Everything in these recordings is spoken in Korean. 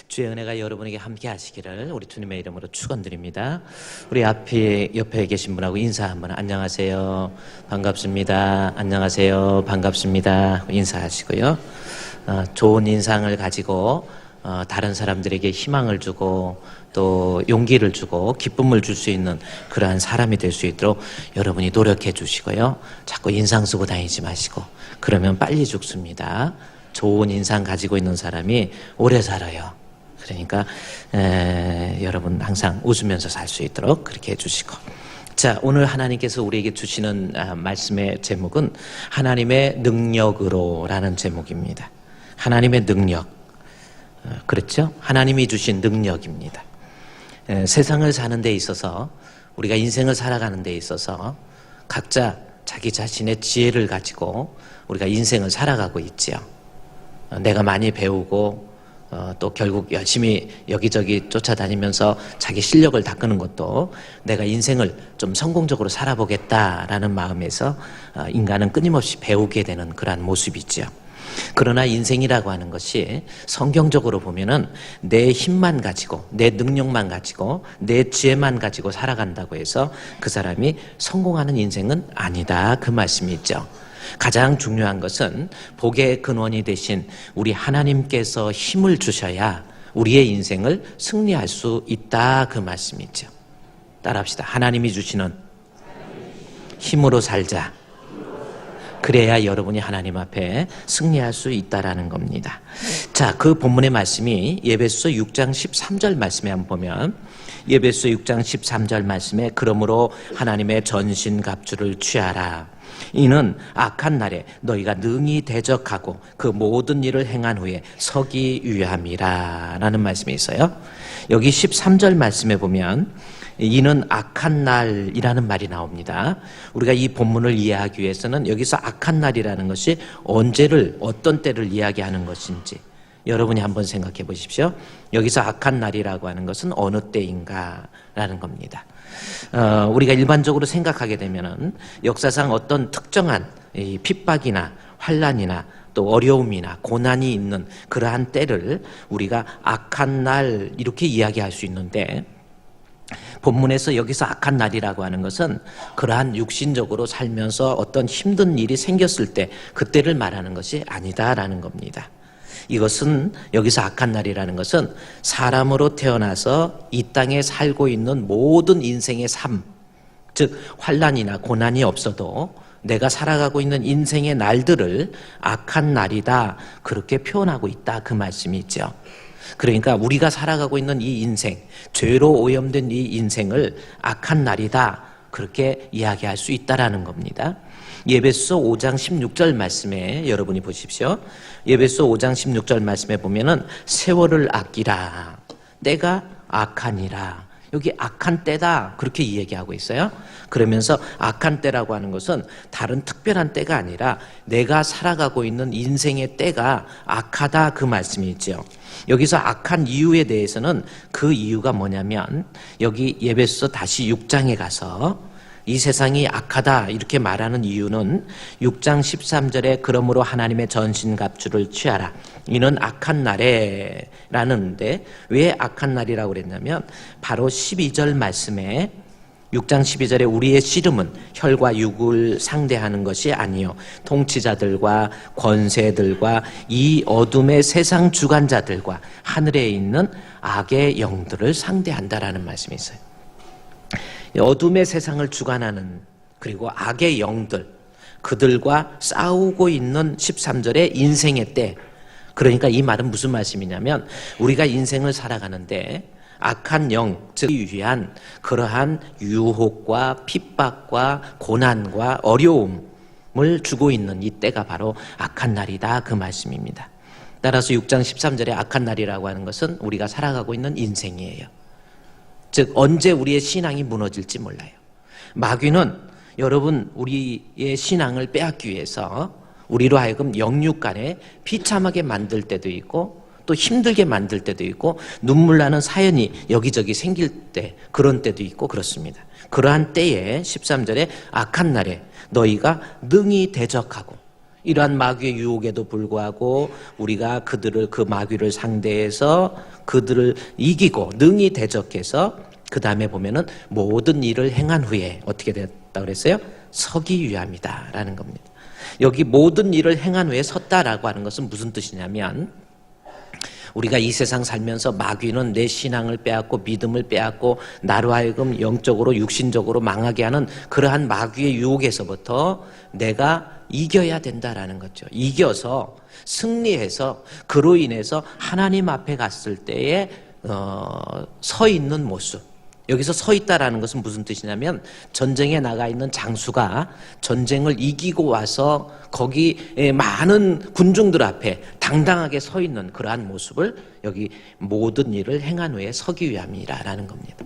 주의 은혜가 여러분에게 함께 하시기를 우리 주님의 이름으로 축원드립니다. 우리 옆에 계신 분하고 인사 한번. 안녕하세요, 반갑습니다. 안녕하세요, 반갑습니다. 인사하시고요. 좋은 인상을 가지고 다른 사람들에게 희망을 주고 또 용기를 주고 기쁨을 줄 수 있는 그러한 사람이 될 수 있도록 여러분이 노력해 주시고요. 자꾸 인상 쓰고 다니지 마시고, 그러면 빨리 죽습니다. 좋은 인상 가지고 있는 사람이 오래 살아요. 그러니까 여러분 항상 웃으면서 살 수 있도록 그렇게 해주시고. 자, 오늘 하나님께서 우리에게 주시는 말씀의 제목은 하나님의 능력으로 라는 제목입니다. 하나님의 능력, 그렇죠? 하나님이 주신 능력입니다. 세상을 사는 데 있어서, 우리가 인생을 살아가는 데 있어서 각자 자기 자신의 지혜를 가지고 우리가 인생을 살아가고 있지요. 내가 많이 배우고 또 결국 열심히 여기저기 쫓아다니면서 자기 실력을 닦는 것도 내가 인생을 좀 성공적으로 살아보겠다라는 마음에서 인간은 끊임없이 배우게 되는 그러한 모습이죠. 그러나 인생이라고 하는 것이 성경적으로 보면은 내 힘만 가지고, 내 능력만 가지고, 내 지혜만 가지고 살아간다고 해서 그 사람이 성공하는 인생은 아니다, 그 말씀이 있죠. 가장 중요한 것은 복의 근원이 되신 우리 하나님께서 힘을 주셔야 우리의 인생을 승리할 수 있다, 그 말씀이죠. 따라합시다. 하나님이 주시는 힘으로 살자. 그래야 여러분이 하나님 앞에 승리할 수 있다라는 겁니다. 자, 그 본문의 말씀이 에베소 6장 13절 말씀에 한번 보면, 에베소 6장 13절 말씀에 그러므로 하나님의 전신갑주를 취하라. 이는 악한 날에 너희가 능히 대적하고 그 모든 일을 행한 후에 서기 위함이라 라는 말씀이 있어요. 여기 13절 말씀에 보면 이는 악한 날이라는 말이 나옵니다. 우리가 이 본문을 이해하기 위해서는 여기서 악한 날이라는 것이 언제를, 어떤 때를 이야기하는 것인지 여러분이 한번 생각해 보십시오. 여기서 악한 날이라고 하는 것은 어느 때인가라는 겁니다. 우리가 일반적으로 생각하게 되면은 역사상 어떤 특정한 이 핍박이나 환난이나 또 어려움이나 고난이 있는 그러한 때를 우리가 악한 날 이렇게 이야기할 수 있는데, 본문에서 여기서 악한 날이라고 하는 것은 그러한 육신적으로 살면서 어떤 힘든 일이 생겼을 때 그때를 말하는 것이 아니다라는 겁니다. 이것은, 여기서 악한 날이라는 것은 사람으로 태어나서 이 땅에 살고 있는 모든 인생의 삶, 즉 환난이나 고난이 없어도 내가 살아가고 있는 인생의 날들을 악한 날이다, 그렇게 표현하고 있다, 그 말씀이 있죠. 그러니까 우리가 살아가고 있는 이 인생, 죄로 오염된 이 인생을 악한 날이다, 그렇게 이야기할 수 있다라는 겁니다. 에베소 5장 16절 말씀에 여러분이 보십시오. 에베소 5장 16절 말씀에 보면은 세월을 아끼라, 때가 악하니라. 여기 악한 때다, 그렇게 이야기하고 있어요. 그러면서 악한 때라고 하는 것은 다른 특별한 때가 아니라 내가 살아가고 있는 인생의 때가 악하다, 그 말씀이 있죠. 여기서 악한 이유에 대해서는 그 이유가 뭐냐면, 여기 에베소 다시 6장에 가서 이 세상이 악하다 이렇게 말하는 이유는 6장 13절에 그러므로 하나님의 전신갑주를 취하라, 이는 악한 날에 라는데, 왜 악한 날이라고 그랬냐면 바로 12절 말씀에, 6장 12절에 우리의 씨름은 혈과 육을 상대하는 것이 아니요 통치자들과 권세들과 이 어둠의 세상 주관자들과 하늘에 있는 악의 영들을 상대한다라는 말씀이 있어요. 어둠의 세상을 주관하는, 그리고 악의 영들, 그들과 싸우고 있는 13절의 인생의 때. 그러니까 이 말은 무슨 말씀이냐면, 우리가 인생을 살아가는데 악한 영, 즉 위한 그러한 유혹과 핍박과 고난과 어려움을 주고 있는 이 때가 바로 악한 날이다, 그 말씀입니다. 따라서 6장 13절에 악한 날이라고 하는 것은 우리가 살아가고 있는 인생이에요. 즉 언제 우리의 신앙이 무너질지 몰라요. 마귀는 여러분 우리의 신앙을 빼앗기 위해서 우리로 하여금 영육간에 비참하게 만들 때도 있고 또 힘들게 만들 때도 있고 눈물 나는 사연이 여기저기 생길 때, 그런 때도 있고 그렇습니다. 그러한 때에 13절에 악한 날에 너희가 능히 대적하고, 이러한 마귀의 유혹에도 불구하고 우리가 그 마귀를 상대해서 그들을 이기고 능히 대적해서 그 다음에 보면은 모든 일을 행한 후에 어떻게 됐다고 그랬어요? 서기 위함이다라는 겁니다. 여기 모든 일을 행한 후에 섰다라고 하는 것은 무슨 뜻이냐면, 우리가 이 세상 살면서 마귀는 내 신앙을 빼앗고 믿음을 빼앗고 나로 하여금 영적으로 육신적으로 망하게 하는 그러한 마귀의 유혹에서부터 내가 이겨야 된다라는 거죠. 이겨서 승리해서 그로 인해서 하나님 앞에 갔을 때에 서 있는 모습. 여기서 서 있다라는 것은 무슨 뜻이냐면, 전쟁에 나가 있는 장수가 전쟁을 이기고 와서 거기 많은 군중들 앞에 당당하게 서 있는 그러한 모습을 여기 모든 일을 행한 후에 서기 위함이라는 겁니다.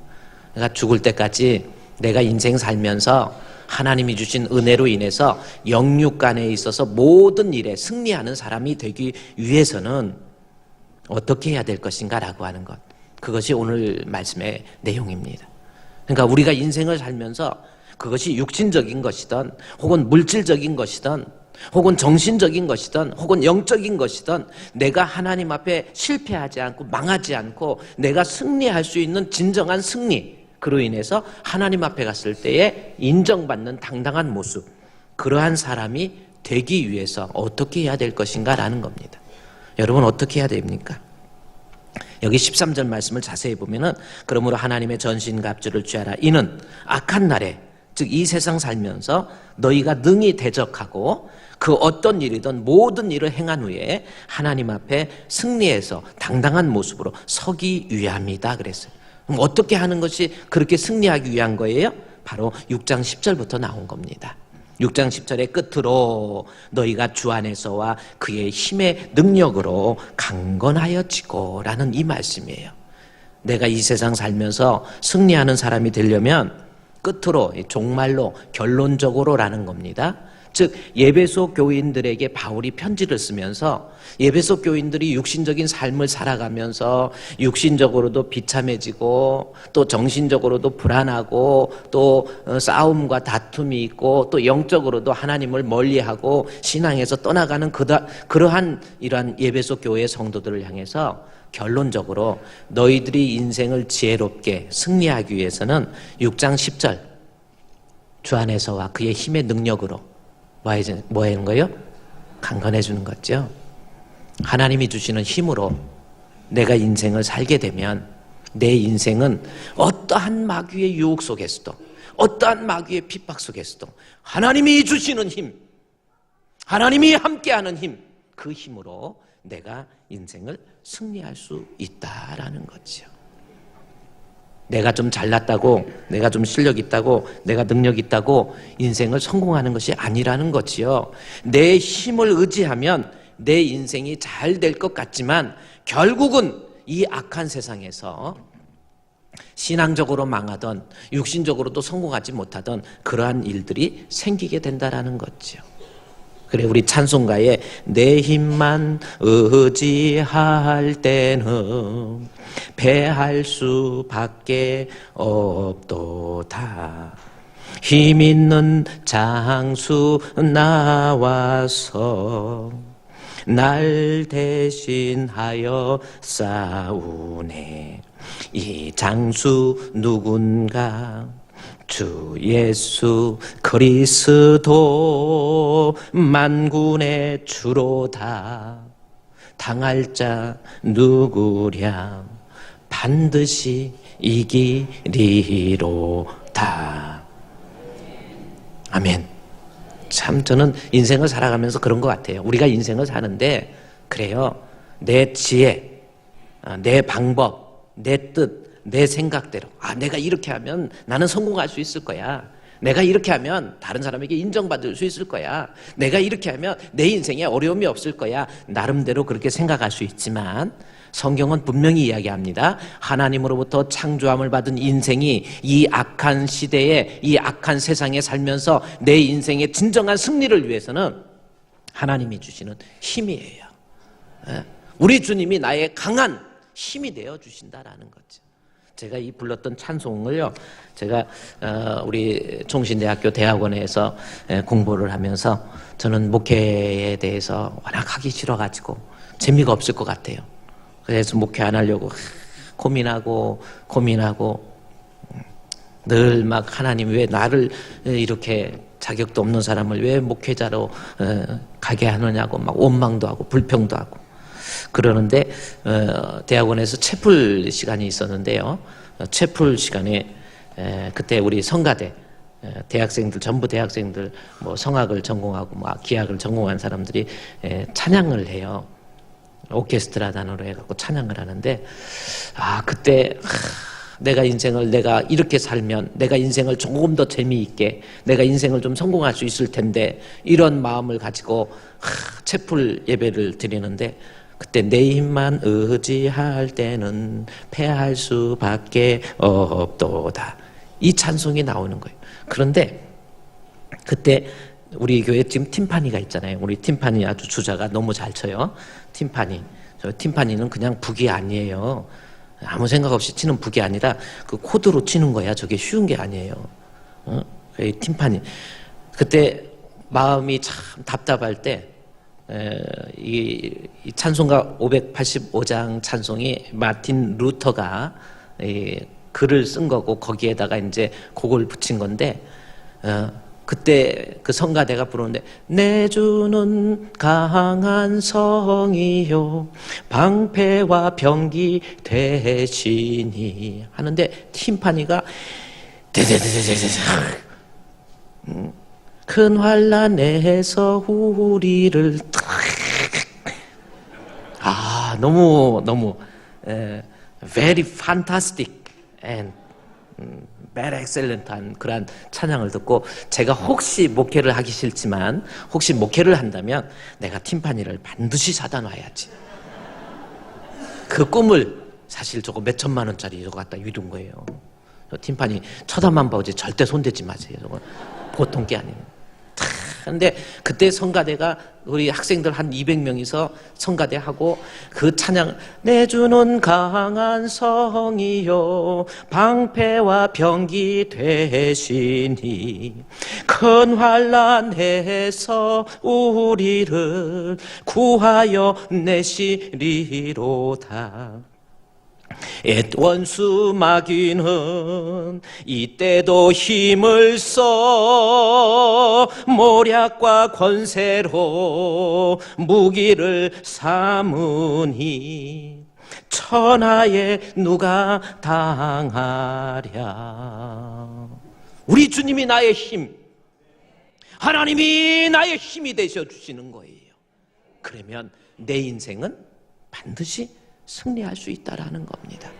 그러니까 죽을 때까지 내가 인생 살면서 하나님이 주신 은혜로 인해서 영육간에 있어서 모든 일에 승리하는 사람이 되기 위해서는 어떻게 해야 될 것인가라고 하는 것, 그것이 오늘 말씀의 내용입니다. 그러니까 우리가 인생을 살면서 그것이 육신적인 것이든 혹은 물질적인 것이든 혹은 정신적인 것이든 혹은 영적인 것이든 내가 하나님 앞에 실패하지 않고 망하지 않고 내가 승리할 수 있는 진정한 승리, 그로 인해서 하나님 앞에 갔을 때에 인정받는 당당한 모습, 그러한 사람이 되기 위해서 어떻게 해야 될 것인가라는 겁니다. 여러분, 어떻게 해야 됩니까? 여기 13절 말씀을 자세히 보면은, 그러므로 하나님의 전신갑주를 취하라. 이는 악한 날에, 즉 이 세상 살면서 너희가 능히 대적하고 그 어떤 일이든 모든 일을 행한 후에 하나님 앞에 승리해서 당당한 모습으로 서기 위함이다 그랬어요. 그럼 어떻게 하는 것이 그렇게 승리하기 위한 거예요? 바로 6장 10절부터 나온 겁니다. 6장 10절의 끝으로 너희가 주 안에서와 그의 힘의 능력으로 강건하여지고 라는 이 말씀이에요. 내가 이 세상 살면서 승리하는 사람이 되려면 끝으로, 종말로, 결론적으로라는 겁니다. 즉 예배소 교인들에게 바울이 편지를 쓰면서 예배소 교인들이 육신적인 삶을 살아가면서 육신적으로도 비참해지고 또 정신적으로도 불안하고 또 싸움과 다툼이 있고 또 영적으로도 하나님을 멀리하고 신앙에서 떠나가는 그러한 이러한 예배소 교회의 성도들을 향해서 결론적으로 너희들이 인생을 지혜롭게 승리하기 위해서는 6장 10절 주 안에서와 그의 힘의 능력으로 뭐 하는 거예요? 강건해 주는 거죠. 하나님이 주시는 힘으로 내가 인생을 살게 되면 내 인생은 어떠한 마귀의 유혹 속에서도 어떠한 마귀의 핍박 속에서도 하나님이 주시는 힘, 하나님이 함께하는 힘, 그 힘으로 내가 인생을 승리할 수 있다라는 거죠. 내가 좀 잘났다고, 내가 좀 실력 있다고, 내가 능력 있다고 인생을 성공하는 것이 아니라는 거지요. 내 힘을 의지하면 내 인생이 잘 될 것 같지만 결국은 이 악한 세상에서 신앙적으로 망하던 육신적으로도 성공하지 못하던 그러한 일들이 생기게 된다라는 거죠. 그래, 우리 찬송가에 내 힘만 의지할 때는 패할 수밖에 없도다. 힘 있는 장수 나와서 날 대신하여 싸우네. 이 장수 누군가? 주 예수 그리스도 만군의 주로다. 당할 자 누구랴? 반드시 이기리로다. 아멘. 참 저는 인생을 살아가면서 그런 것 같아요. 우리가 인생을 사는데 그래요. 내 지혜, 내 방법, 내 뜻, 내 생각대로 내가 이렇게 하면 나는 성공할 수 있을 거야. 내가 이렇게 하면 다른 사람에게 인정받을 수 있을 거야. 내가 이렇게 하면 내 인생에 어려움이 없을 거야. 나름대로 그렇게 생각할 수 있지만 성경은 분명히 이야기합니다. 하나님으로부터 창조함을 받은 인생이 이 악한 시대에 이 악한 세상에 살면서 내 인생의 진정한 승리를 위해서는 하나님이 주시는 힘이에요. 우리 주님이 나의 강한 힘이 되어 주신다라는 거죠. 제가 이 불렀던 찬송을요, 제가 우리 종신대학교 대학원에서 공부를 하면서 저는 목회에 대해서 워낙 하기 싫어가지고 재미가 없을 것 같아요. 그래서 목회 안 하려고 고민하고 늘 막 하나님 왜 나를 이렇게 자격도 없는 사람을 왜 목회자로 가게 하느냐고 막 원망도 하고 불평도 하고 그러는데 대학원에서 채플 시간이 있었는데요. 채플 시간에 그때 우리 성가대 대학생들 전부 대학생들 뭐 성악을 전공하고 막 기악을 전공한 사람들이 찬양을 해요. 오케스트라 단으로 해갖고 찬양을 하는데 그때 내가 인생을 내가 이렇게 살면 내가 인생을 조금 더 재미있게 내가 인생을 좀 성공할 수 있을 텐데 이런 마음을 가지고 채플 예배를 드리는데 그때 내 힘만 의지할 때는 패할 수밖에 없도다 이 찬송이 나오는 거예요. 그런데 그때 우리 교회 지금 팀파니가 있잖아요. 우리 팀파니 아주 주자가 너무 잘 쳐요. 팀파니. 저 팀파니는 그냥 북이 아니에요. 아무 생각 없이 치는 북이 아니라 그 코드로 치는 거야. 저게 쉬운 게 아니에요. 팀파니. 그때 마음이 참 답답할 때 이 찬송가 585장 찬송이 마틴 루터가 글을 쓴 거고 거기에다가 이제 곡을 붙인 건데 그때 그 성가대가 부르는데 내 주는 강한 성이요 방패와 병기 되시니 하는데 팀파니가 큰 환난에서 우리를 너무 very fantastic and very excellent한 그런 찬양을 듣고 제가 혹시 목회를 하기 싫지만 혹시 목회를 한다면 내가 팀파니를 반드시 사다 놔야지 그 꿈을 사실 저거 몇 천만 원짜리 저거 갖다 이룬 거예요. 팀파니 쳐다만 보지 절대 손대지 마세요. 저거 보통 게 아니에요. 근데 그때 성가대가 우리 학생들 한 200명이서 성가대 하고 그 찬양 내 주는 강한 성이요 방패와 병기 되시니 큰 환난에서 우리를 구하여 내시리로다. 옛 원수 마귀는 이때도 힘을 써 모략과 권세로 무기를 삼으니 천하에 누가 당하랴. 우리 주님이 나의 힘, 하나님이 나의 힘이 되셔 주시는 거예요. 그러면 내 인생은 반드시 승리할 수 있다라는 겁니다.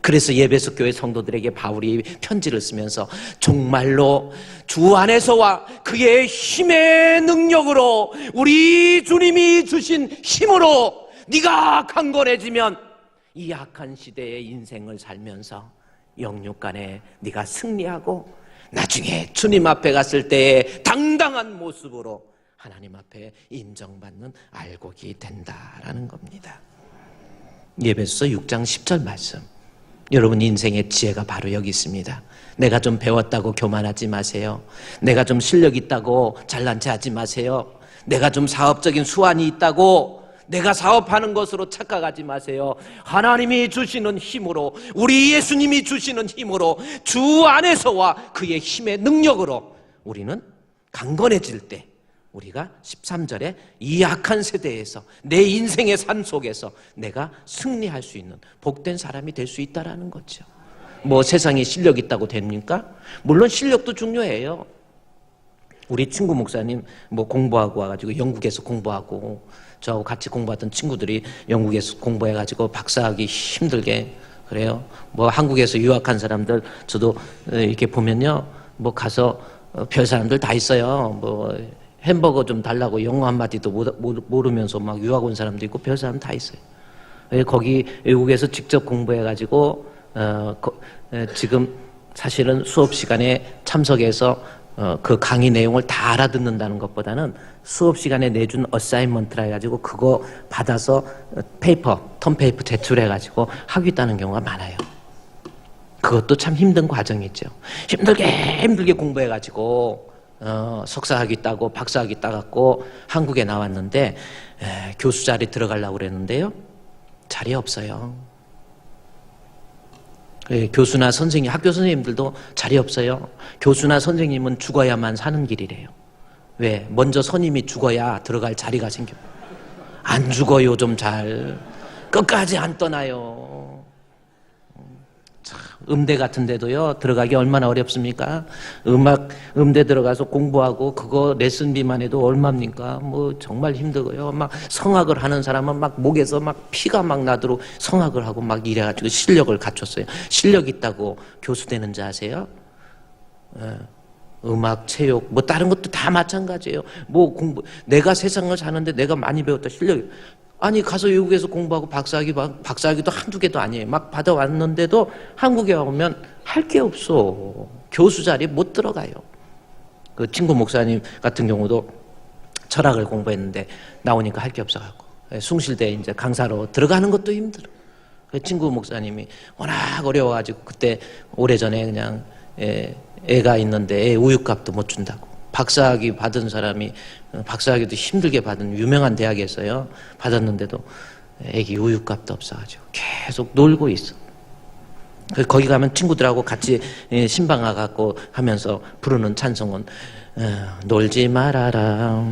그래서 예배소 교회 성도들에게 바울이 편지를 쓰면서 정말로 주 안에서와 그의 힘의 능력으로 우리 주님이 주신 힘으로 네가 강건해지면 이 악한 시대의 인생을 살면서 영육간에 네가 승리하고 나중에 주님 앞에 갔을 때의 당당한 모습으로 하나님 앞에 인정받는 알곡이 된다라는 겁니다. 예배소 6장 10절 말씀. 여러분 인생의 지혜가 바로 여기 있습니다. 내가 좀 배웠다고 교만하지 마세요. 내가 좀 실력 있다고 잘난 체 하지 마세요. 내가 좀 사업적인 수완이 있다고 내가 사업하는 것으로 착각하지 마세요. 하나님이 주시는 힘으로 우리 예수님이 주시는 힘으로 주 안에서와 그의 힘의 능력으로 우리는 강건해질 때 우리가 13절에 이 악한 세대에서 내 인생의 산 속에서 내가 승리할 수 있는 복된 사람이 될 수 있다는 거죠. 뭐 세상에 실력 있다고 됩니까? 물론 실력도 중요해요. 우리 친구 목사님 뭐 공부하고 와가지고 영국에서 공부하고 저하고 같이 공부하던 친구들이 영국에서 공부해가지고 박사하기 힘들게 그래요. 뭐 한국에서 유학한 사람들 저도 이렇게 보면요 뭐 가서 별 사람들 다 있어요. 뭐 햄버거 좀 달라고 영어 한마디도 모르면서 막 유학 온 사람도 있고 별 사람 다 있어요. 거기 외국에서 직접 공부해가지고 지금 사실은 수업 시간에 참석해서 그 강의 내용을 다 알아듣는다는 것보다는 수업 시간에 내준 어사인먼트라 해가지고 그거 받아서 턴페이퍼 제출해가지고 하고 있다는 경우가 많아요. 그것도 참 힘든 과정이죠. 힘들게 공부해가지고 석사학위 따고 박사학위 따갖고 한국에 나왔는데 교수 자리 들어가려고 그랬는데요. 자리 없어요. 교수나 선생님, 학교 선생님들도 자리 없어요. 교수나 선생님은 죽어야만 사는 길이래요. 왜? 먼저 선임이 죽어야 들어갈 자리가 생겨. 안 죽어요, 좀 잘. 끝까지 안 떠나요. 참, 음대 같은 데도요, 들어가기 얼마나 어렵습니까? 음대 들어가서 공부하고 그거 레슨비만 해도 얼마입니까? 뭐 정말 힘들고요. 막 성악을 하는 사람은 막 목에서 막 피가 막 나도록 성악을 하고 막 이래가지고 실력을 갖췄어요. 실력 있다고 교수 되는 줄 아세요? 음악, 체육, 뭐 다른 것도 다 마찬가지예요. 뭐 내가 세상을 사는데 내가 많이 배웠다 실력이. 아니 가서 외국에서 공부하고 박사학위도 한두 개도 아니에요. 막 받아왔는데도 한국에 오면 할 게 없어. 교수 자리에 못 들어가요. 그 친구 목사님 같은 경우도 철학을 공부했는데 나오니까 할 게 없어갖고 숭실대 이제 강사로 들어가는 것도 힘들어. 그 친구 목사님이 워낙 어려워가지고 그때 오래전에 그냥 애가 있는데 애 우유값도 못 준다고. 박사학위 받은 사람이 박사학위도 힘들게 받은 유명한 대학에서요 받았는데도 애기 우유값도 없어가지고 계속 놀고 있어. 거기 가면 친구들하고 같이 신방아 갖고 하면서 부르는 찬송은 놀지 말아라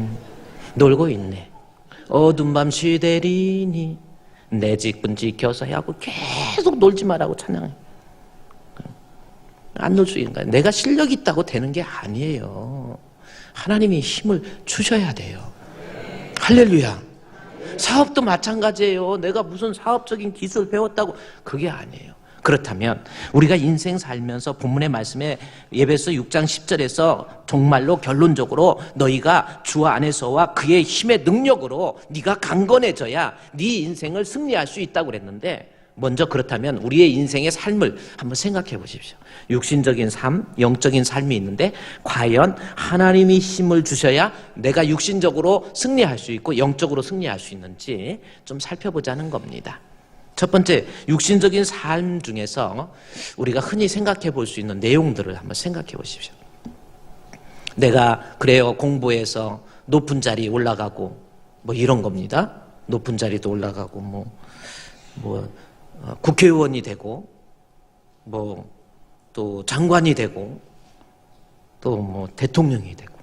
놀고 있네 어두운 밤 시대리니 내 직분 지켜서 하고 계속 놀지 말라고 찬양해. 안 놀 수 있는 거야. 내가 실력 있다고 되는 게 아니에요. 하나님이 힘을 주셔야 돼요. 할렐루야. 사업도 마찬가지예요. 내가 무슨 사업적인 기술 배웠다고 그게 아니에요. 그렇다면 우리가 인생 살면서 본문의 말씀에 에베소 6장 10절에서 정말로 결론적으로 너희가 주 안에서와 그의 힘의 능력으로 네가 강건해져야 네 인생을 승리할 수 있다고 그랬는데 먼저 그렇다면 우리의 인생의 삶을 한번 생각해 보십시오. 육신적인 삶, 영적인 삶이 있는데 과연 하나님이 힘을 주셔야 내가 육신적으로 승리할 수 있고 영적으로 승리할 수 있는지 좀 살펴보자는 겁니다. 첫 번째, 육신적인 삶 중에서 우리가 흔히 생각해 볼 수 있는 내용들을 한번 생각해 보십시오. 내가 그래요 공부해서 높은 자리에 올라가고 뭐 이런 겁니다. 높은 자리도 올라가고 뭐 국회의원이 되고 뭐 또 장관이 되고 또 뭐 대통령이 되고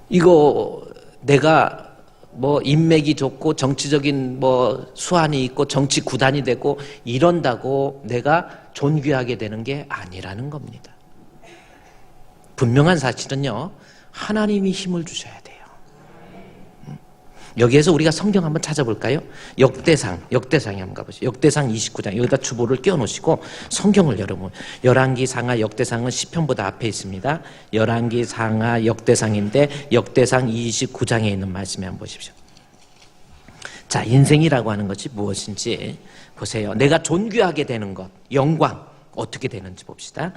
이거 내가 뭐 인맥이 좋고 정치적인 뭐 수완이 있고 정치 구단이 되고 이런다고 내가 존귀하게 되는 게 아니라는 겁니다. 분명한 사실은요 하나님이 힘을 주셔야 돼요. 여기에서 우리가 성경 한번 찾아볼까요? 역대상에 한번 가보시죠. 역대상 29장 여기다 주보를 띄워놓으시고 성경을 여러분 열왕기 상하 역대상은 시편보다 앞에 있습니다. 열왕기 상하 역대상인데 역대상 29장에 있는 말씀에 한번 보십시오. 자, 인생이라고 하는 것이 무엇인지 보세요. 내가 존귀하게 되는 것, 영광 어떻게 되는지 봅시다.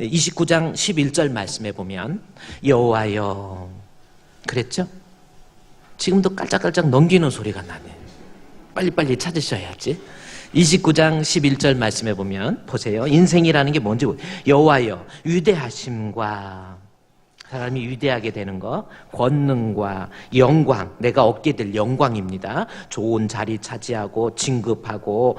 29장 11절 말씀에 보면 여호와여 그랬죠? 지금도 깔짝깔짝 넘기는 소리가 나네. 빨리빨리 찾으셔야지. 29장 11절 말씀에 보면 보세요. 인생이라는 게 뭔지 여호와여 위대하심과 사람이 위대하게 되는 것, 권능과 영광, 내가 얻게 될 영광입니다. 좋은 자리 차지하고 진급하고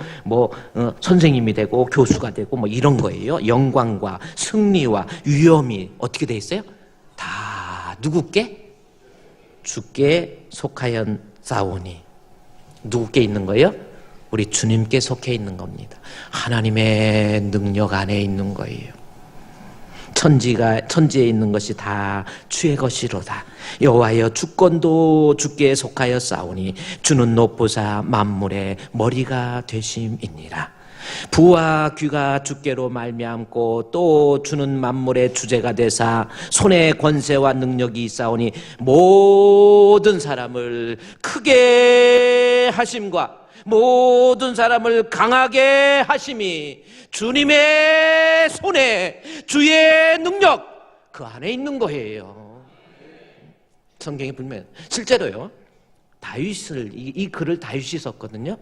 선생님이 되고 교수가 되고 뭐 이런 거예요. 영광과 승리와 위엄이 어떻게 돼 있어요? 다 누구께? 주께 속하였사오니. 누구께 있는 거예요? 우리 주님께 속해 있는 겁니다. 하나님의 능력 안에 있는 거예요. 천지에 있는 것이 다 주의 것이로다. 여호와여 주권도 주께 속하였사오니 주는 높으사 만물의 머리가 되심이니라. 부와 귀가 주께로 말미암고 또 주는 만물의 주제가 되사 손에 권세와 능력이 있사오니 모든 사람을 크게 하심과 모든 사람을 강하게 하심이 주님의 손에 주의 능력 그 안에 있는 거예요. 성경에 보면 실제로요 다윗을 이 글을 다윗이 썼거든요.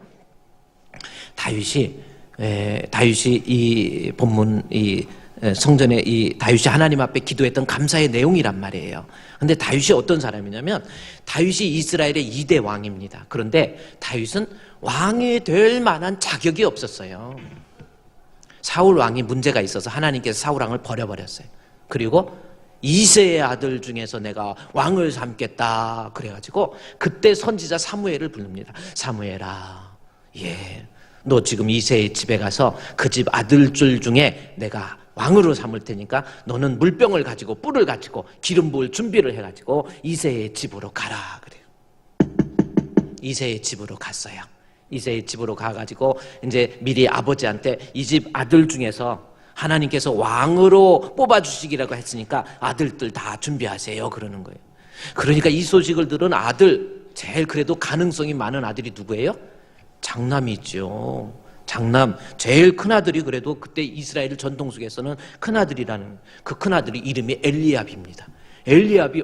다윗이 다윗이 이 본문 이 성전에 이 다윗이 하나님 앞에 기도했던 감사의 내용이란 말이에요. 근데 다윗이 어떤 사람이냐면 다윗이 이스라엘의 2대 왕입니다. 그런데 다윗은 왕이 될 만한 자격이 없었어요. 사울 왕이 문제가 있어서 하나님께서 사울 왕을 버려버렸어요. 그리고 이새의 아들 중에서 내가 왕을 삼겠다 그래가지고 그때 선지자 사무엘을 부릅니다. 사무엘아, 너 지금 이새의 집에 가서 그 집 아들들 중에 내가 왕으로 삼을 테니까 너는 물병을 가지고 뿔을 가지고 기름 부을 준비를 해가지고 이새의 집으로 가라 그래요. 이새의 집으로 갔어요. 이새의 집으로 가가지고 이제 미리 아버지한테 이 집 아들 중에서 하나님께서 왕으로 뽑아주시기라고 했으니까 아들들 다 준비하세요 그러는 거예요. 그러니까 이 소식을 들은 아들, 제일 그래도 가능성이 많은 아들이 누구예요? 장남이죠. 장남, 제일 큰아들이 그래도 그때 이스라엘 전통 속에서는 큰아들이라는, 그 큰아들이 이름이 엘리압입니다. 엘리압이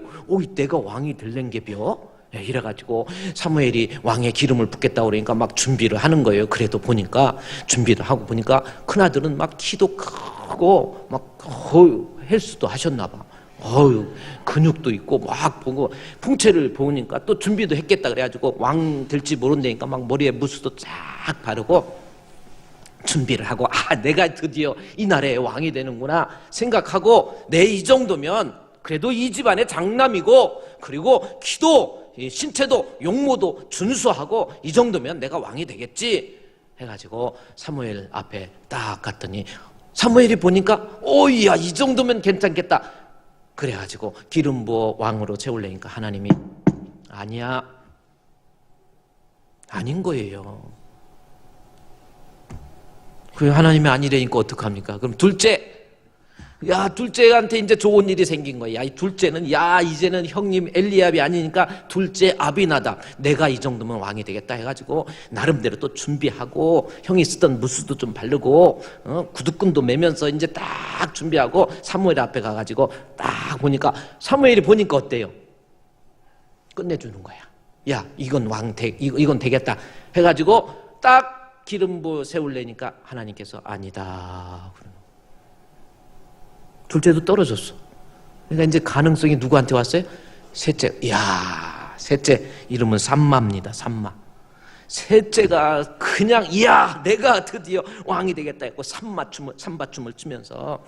내가 왕이 될랭개벼? 이래가지고 사무엘이 왕의 기름을 붓겠다고 그러니까 막 준비를 하는 거예요. 그래도 보니까 준비를 하고 보니까 큰아들은 막 키도 크고 막 헬스도 하셨나 봐. 근육도 있고 막 보고 풍채를 보니까 또 준비도 했겠다 그래가지고 왕 될지 모른다니까 막 머리에 무스도 쫙 바르고 준비를 하고 내가 드디어 이 나라의 왕이 되는구나 생각하고 내 이 정도면 그래도 이 집안의 장남이고 그리고 키도 신체도 용모도 준수하고 이 정도면 내가 왕이 되겠지 해가지고 사무엘 앞에 딱 갔더니 사무엘이 보니까 야, 이 정도면 괜찮겠다 그래가지고 기름 부어 왕으로 채우려니까 하나님이 아니야, 아닌 거예요. 그 하나님이 아니라니까 어떡합니까? 그럼 둘째한테 이제 좋은 일이 생긴 거야. 이 둘째는 이제는 형님 엘리압이 아니니까 둘째 아비나답, 내가 이 정도면 왕이 되겠다 해가지고 나름대로 또 준비하고 형이 쓰던 무스도 좀 바르고 구두끈도 매면서 이제 딱 준비하고 사무엘 앞에 가가지고 딱 보니까 사무엘이 보니까 어때요? 끝내주는 거야. 이건 이건 되겠다 해가지고 딱 기름 부어 세울래니까 하나님께서 아니다. 둘째도 떨어졌어. 그러니까 이제 가능성이 누구한테 왔어요? 셋째. 셋째 이름은 삼마입니다. 삼마. 셋째가 그냥 내가 드디어 왕이 되겠다 했고 삼바춤을 추면서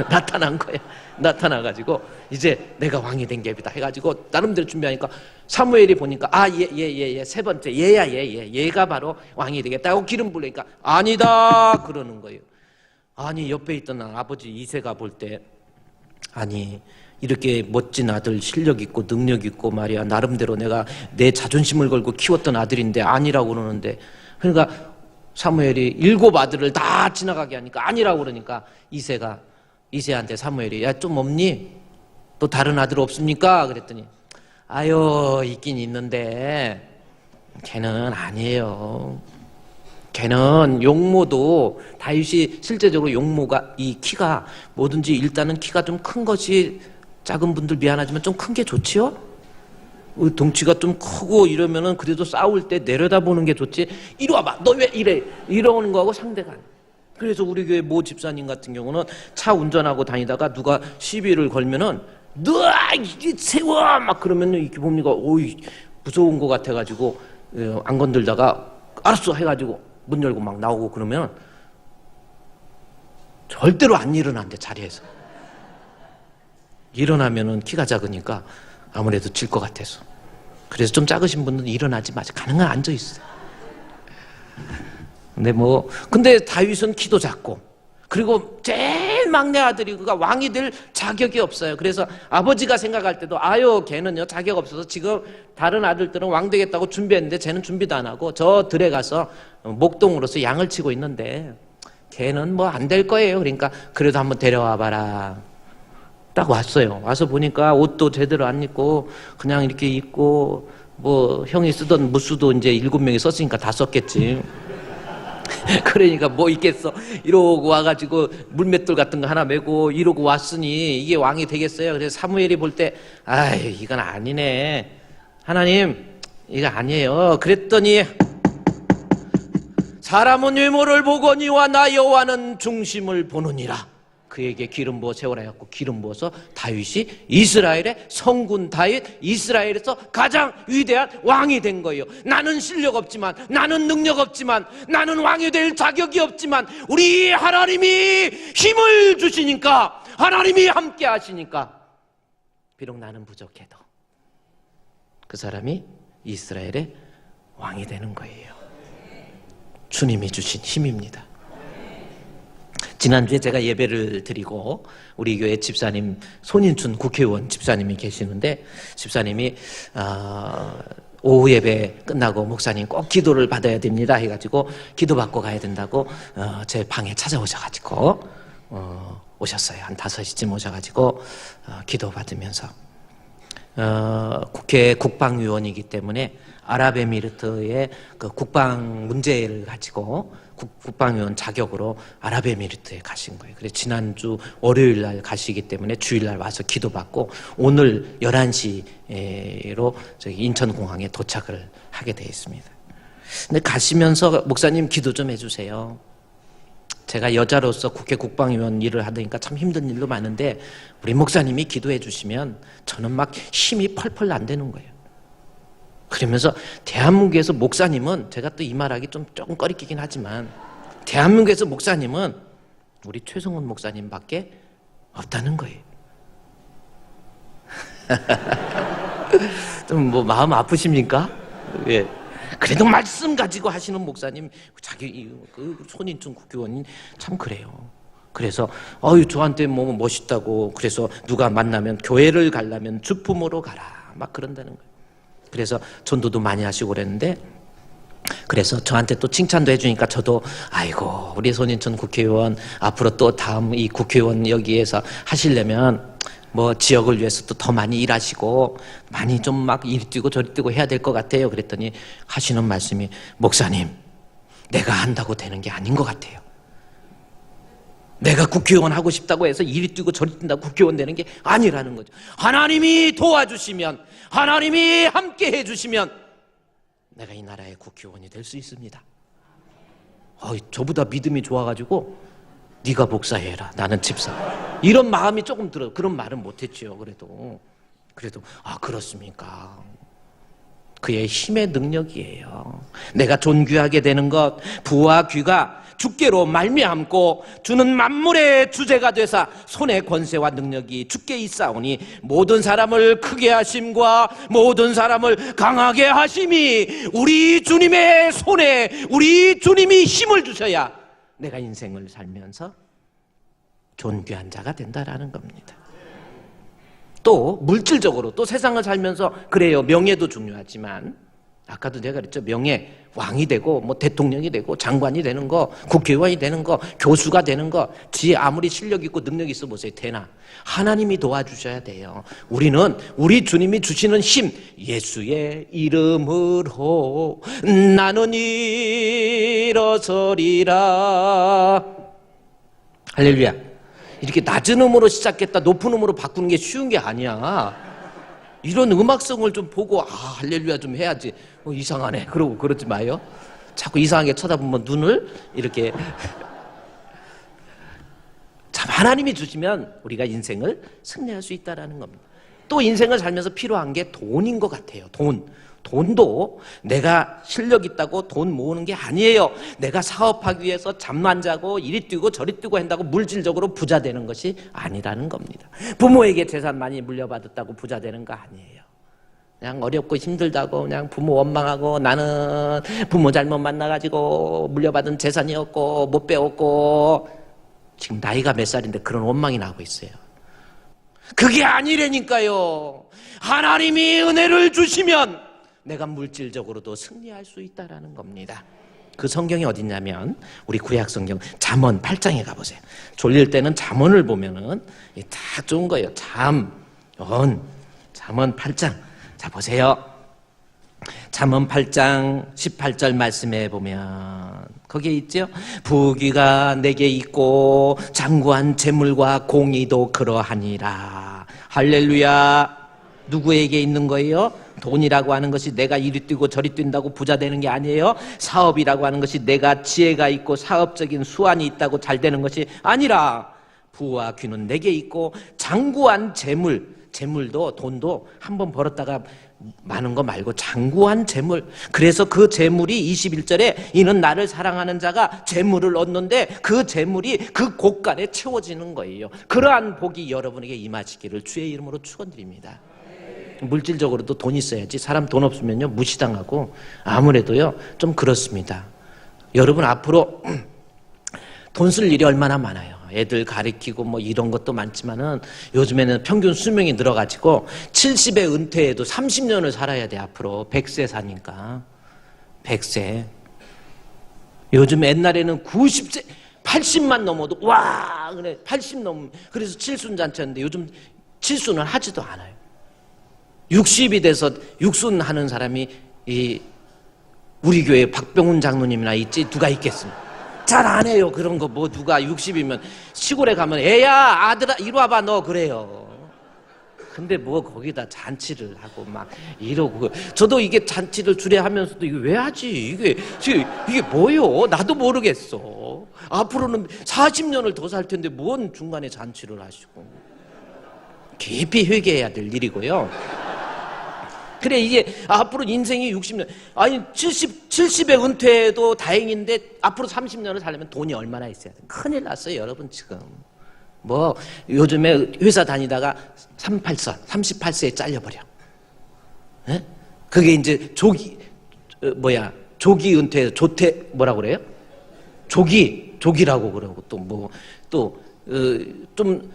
나타난 거야. 나타나가지고 이제 내가 왕이 된 갭이다 해가지고 나름대로 준비하니까 사무엘이 보니까 세 번째 얘가 바로 왕이 되겠다 하고 기름 부으니까 아니다 그러는 거예요. 아니 옆에 있던 아버지 이새가 볼 때 이렇게 멋진 아들 실력 있고 능력 있고 말이야 나름대로 내가 내 자존심을 걸고 키웠던 아들인데 아니라고 그러는데 그러니까 사무엘이 7 아들을 다 지나가게 하니까 아니라고 그러니까 이새한테 사무엘이 좀 없니? 또 다른 아들 없습니까? 그랬더니 있긴 있는데 걔는 아니에요. 걔는 용모도 다윗이 실제적으로 용모가 이 키가 뭐든지 일단은 키가 좀 큰 것이 작은 분들 미안하지만 좀 큰 게 좋지요? 덩치가 좀 크고 이러면은 그래도 싸울 때 내려다보는 게 좋지 이리 와봐 너 왜 이래 이러는 거하고 상대가 아니야. 그래서 우리 교회 모 집사님 같은 경우는 차 운전하고 다니다가 누가 시비를 걸면은 너 이리 세워 막 그러면 이렇게 봅니까 무서운 거 같아가지고 안 건들다가 알았어 해가지고 문 열고 막 나오고 그러면 절대로 안 일어난대. 자리에서 일어나면은 키가 작으니까 아무래도 질 것 같아서. 그래서 좀 작으신 분들은 일어나지 마세요. 가능한 앉아 있어요. 근데 다윗은 키도 작고 그리고 제일 막내 아들이 그가 왕이 될 자격이 없어요. 그래서 아버지가 생각할 때도 걔는요 자격 없어서 지금 다른 아들들은 왕 되겠다고 준비했는데 쟤는 준비도 안 하고 저 들에 가서 목동으로서 양을 치고 있는데 걔는 안 될 거예요. 그러니까 그래도 한번 데려와 봐라. 딱 왔어요. 와서 보니까 옷도 제대로 안 입고 그냥 이렇게 입고 형이 쓰던 무수도 이제 7명이 썼으니까 다 썼겠지. 그러니까 있겠어. 이러고 와가지고 물맷돌 같은 거 하나 메고 이러고 왔으니 이게 왕이 되겠어요. 그래서 사무엘이 볼 때 이건 아니네. 하나님 이거 아니에요. 그랬더니 사람은 외모를 보거니와 나 여호와는 중심을 보느니라. 그에게 기름 부어 세우라 해갖고 기름 부어서 다윗이 이스라엘의 성군 다윗, 이스라엘에서 가장 위대한 왕이 된 거예요. 나는 실력 없지만, 나는 능력 없지만, 나는 왕이 될 자격이 없지만 우리 하나님이 힘을 주시니까, 하나님이 함께 하시니까 비록 나는 부족해도 그 사람이 이스라엘의 왕이 되는 거예요. 주님이 주신 힘입니다. 지난주에 제가 예배를 드리고 우리 교회 집사님 손인춘 국회의원 집사님이 계시는데, 집사님이 오후 예배 끝나고 목사님 꼭 기도를 받아야 됩니다 해가지고 기도받고 가야 된다고 제 방에 찾아오셔가지고 오셨어요. 한 5시쯤 오셔가지고 기도받으면서 국회 국방위원이기 때문에 아랍에미리트의 그 국방 문제를 가지고 국방위원 자격으로 아랍에미리트에 가신 거예요. 그래서 지난주 월요일 날 가시기 때문에 주일 날 와서 기도받고 오늘 11시로 저기 인천공항에 도착을 하게 되어 있습니다. 근데 가시면서 목사님 기도 좀 해주세요. 제가 여자로서 국회 국방위원 일을 하니까 참 힘든 일도 많은데 우리 목사님이 기도해 주시면 저는 막 힘이 펄펄 안 되는 거예요. 그러면서 대한민국에서 목사님은, 제가 또 이 말하기 조금 꺼리끼긴 하지만 대한민국에서 목사님은 우리 최성훈 목사님밖에 없다는 거예요. 좀 뭐 마음 아프십니까? 예. 그래도 말씀 가지고 하시는 목사님, 자기 그 손인춘 국회의원이 참 그래요. 그래서 저한테 뭐 멋있다고, 그래서 누가 만나면 교회를 가려면 주품으로 가라 막 그런다는 거예요. 그래서 전도도 많이 하시고 그랬는데, 그래서 저한테 또 칭찬도 해주니까 저도 아이고 우리 손인춘 국회의원 앞으로 또 다음 이 국회의원 여기에서 하시려면 뭐 지역을 위해서 또 더 많이 일하시고 많이 좀 막 이리 뛰고 저리 뛰고 해야 될 것 같아요. 그랬더니 하시는 말씀이, 목사님 내가 한다고 되는 게 아닌 것 같아요. 내가 국회의원 하고 싶다고 해서 이리 뛰고 저리 뛴다고 국회의원 되는 게 아니라는 거죠. 하나님이 도와주시면, 하나님이 함께 해주시면 내가 이 나라의 국회의원이 될 수 있습니다. 저보다 믿음이 좋아가지고 네가 복사해라, 나는 집사, 이런 마음이 조금 들어요. 그런 말은 못했지요. 그래도 그렇습니까? 그의 힘의 능력이에요. 내가 존귀하게 되는 것, 부와 귀가 주께로 말미암고 주는 만물의 주제가 되사 손의 권세와 능력이 주께 있사오니 모든 사람을 크게 하심과 모든 사람을 강하게 하심이 우리 주님의 손에, 우리 주님이 힘을 주셔야 내가 인생을 살면서 존귀한 자가 된다라는 겁니다. 또 물질적으로 또 세상을 살면서 그래요. 명예도 중요하지만 아까도 내가 그랬죠. 명예, 왕이 되고 뭐 대통령이 되고 장관이 되는 거, 국회의원이 되는 거, 교수가 되는 거, 지 아무리 실력 있고 능력 있어 보세요. 되나? 하나님이 도와주셔야 돼요. 우리는 우리 주님이 주시는 힘, 예수의 이름으로 나는 일어서리라. 할렐루야. 이렇게 낮은 음으로 시작했다 높은 음으로 바꾸는 게 쉬운 게 아니야. 이런 음악성을 좀 보고 할렐루야 좀 해야지. 이상하네 그러고 그러지 마요. 자꾸 이상하게 쳐다보면 눈을 이렇게 참 하나님이 주시면 우리가 인생을 승리할 수 있다는 겁니다. 또 인생을 살면서 필요한 게 돈인 것 같아요. 돈도 내가 실력 있다고 돈 모으는 게 아니에요. 내가 사업하기 위해서 잠만 자고 이리 뛰고 저리 뛰고 한다고 물질적으로 부자 되는 것이 아니라는 겁니다. 부모에게 재산 많이 물려받았다고 부자 되는 거 아니에요. 그냥 어렵고 힘들다고 그냥 부모 원망하고 나는 부모 잘못 만나가지고 물려받은 재산이었고 못 배웠고, 지금 나이가 몇 살인데 그런 원망이 나고 있어요. 그게 아니라니까요. 하나님이 은혜를 주시면 내가 물질적으로도 승리할 수 있다라는 겁니다. 그 성경이 어딨냐면 우리 구약 성경 잠언 8장에 가보세요. 졸릴 때는 잠언을 보면은 다 좋은 거예요. 잠언 8장. 자 보세요. 잠언 8장 18절 말씀에 보면 거기에 있죠. 부귀가 내게 있고 장구한 재물과 공의도 그러하니라. 할렐루야. 누구에게 있는 거예요? 돈이라고 하는 것이 내가 이리 뛰고 저리 뛴다고 부자 되는 게 아니에요. 사업이라고 하는 것이 내가 지혜가 있고 사업적인 수완이 있다고 잘 되는 것이 아니라 부와 귀는 내게 있고 장구한 재물도 돈도 한번 벌었다가 많은 거 말고 장구한 재물. 그래서 그 재물이 21절에 이는 나를 사랑하는 자가 재물을 얻는데 그 재물이 그 곳간에 채워지는 거예요. 그러한 복이 여러분에게 임하시기를 주의 이름으로 축원드립니다. 물질적으로도 돈 있어야지. 사람 돈 없으면요 무시당하고 아무래도요 좀 그렇습니다. 여러분 앞으로 돈 쓸 일이 얼마나 많아요. 애들 가르치고 뭐 이런 것도 많지만은 요즘에는 평균 수명이 늘어가지고 70에 은퇴해도 30년을 살아야 돼. 앞으로 100세 사니까 100세. 요즘 옛날에는 90세 80만 넘어도 와 그래 80 넘으면 그래서 칠순잔치였는데 요즘 칠순을 하지도 않아요. 60이 돼서 육순하는 사람이 우리 교회 박병훈 장로님이나 있지 누가 있겠습니까? 잘 안 해요. 그런 거 뭐 누가 60이면 시골에 가면 애야 아들아 이리 와봐 너 그래요. 근데 뭐 거기다 잔치를 하고 막 이러고 저도 이게 잔치를 주례 하면서도 이게 왜 하지? 이게 뭐요? 나도 모르겠어. 앞으로는 40년을 더 살 텐데 뭔 중간에 잔치를 하시고 깊이 회개해야 될 일이고요. 그래 이게 앞으로 인생이 60년 아니 70에 은퇴해도 다행인데 앞으로 30년을 살려면 돈이 얼마나 있어야 돼. 큰일 났어요 여러분. 지금 뭐 요즘에 회사 다니다가 38세에 잘려버려. 에? 그게 이제 조기 은퇴 조퇴 뭐라고 그래요? 조기라고 그러고 또 좀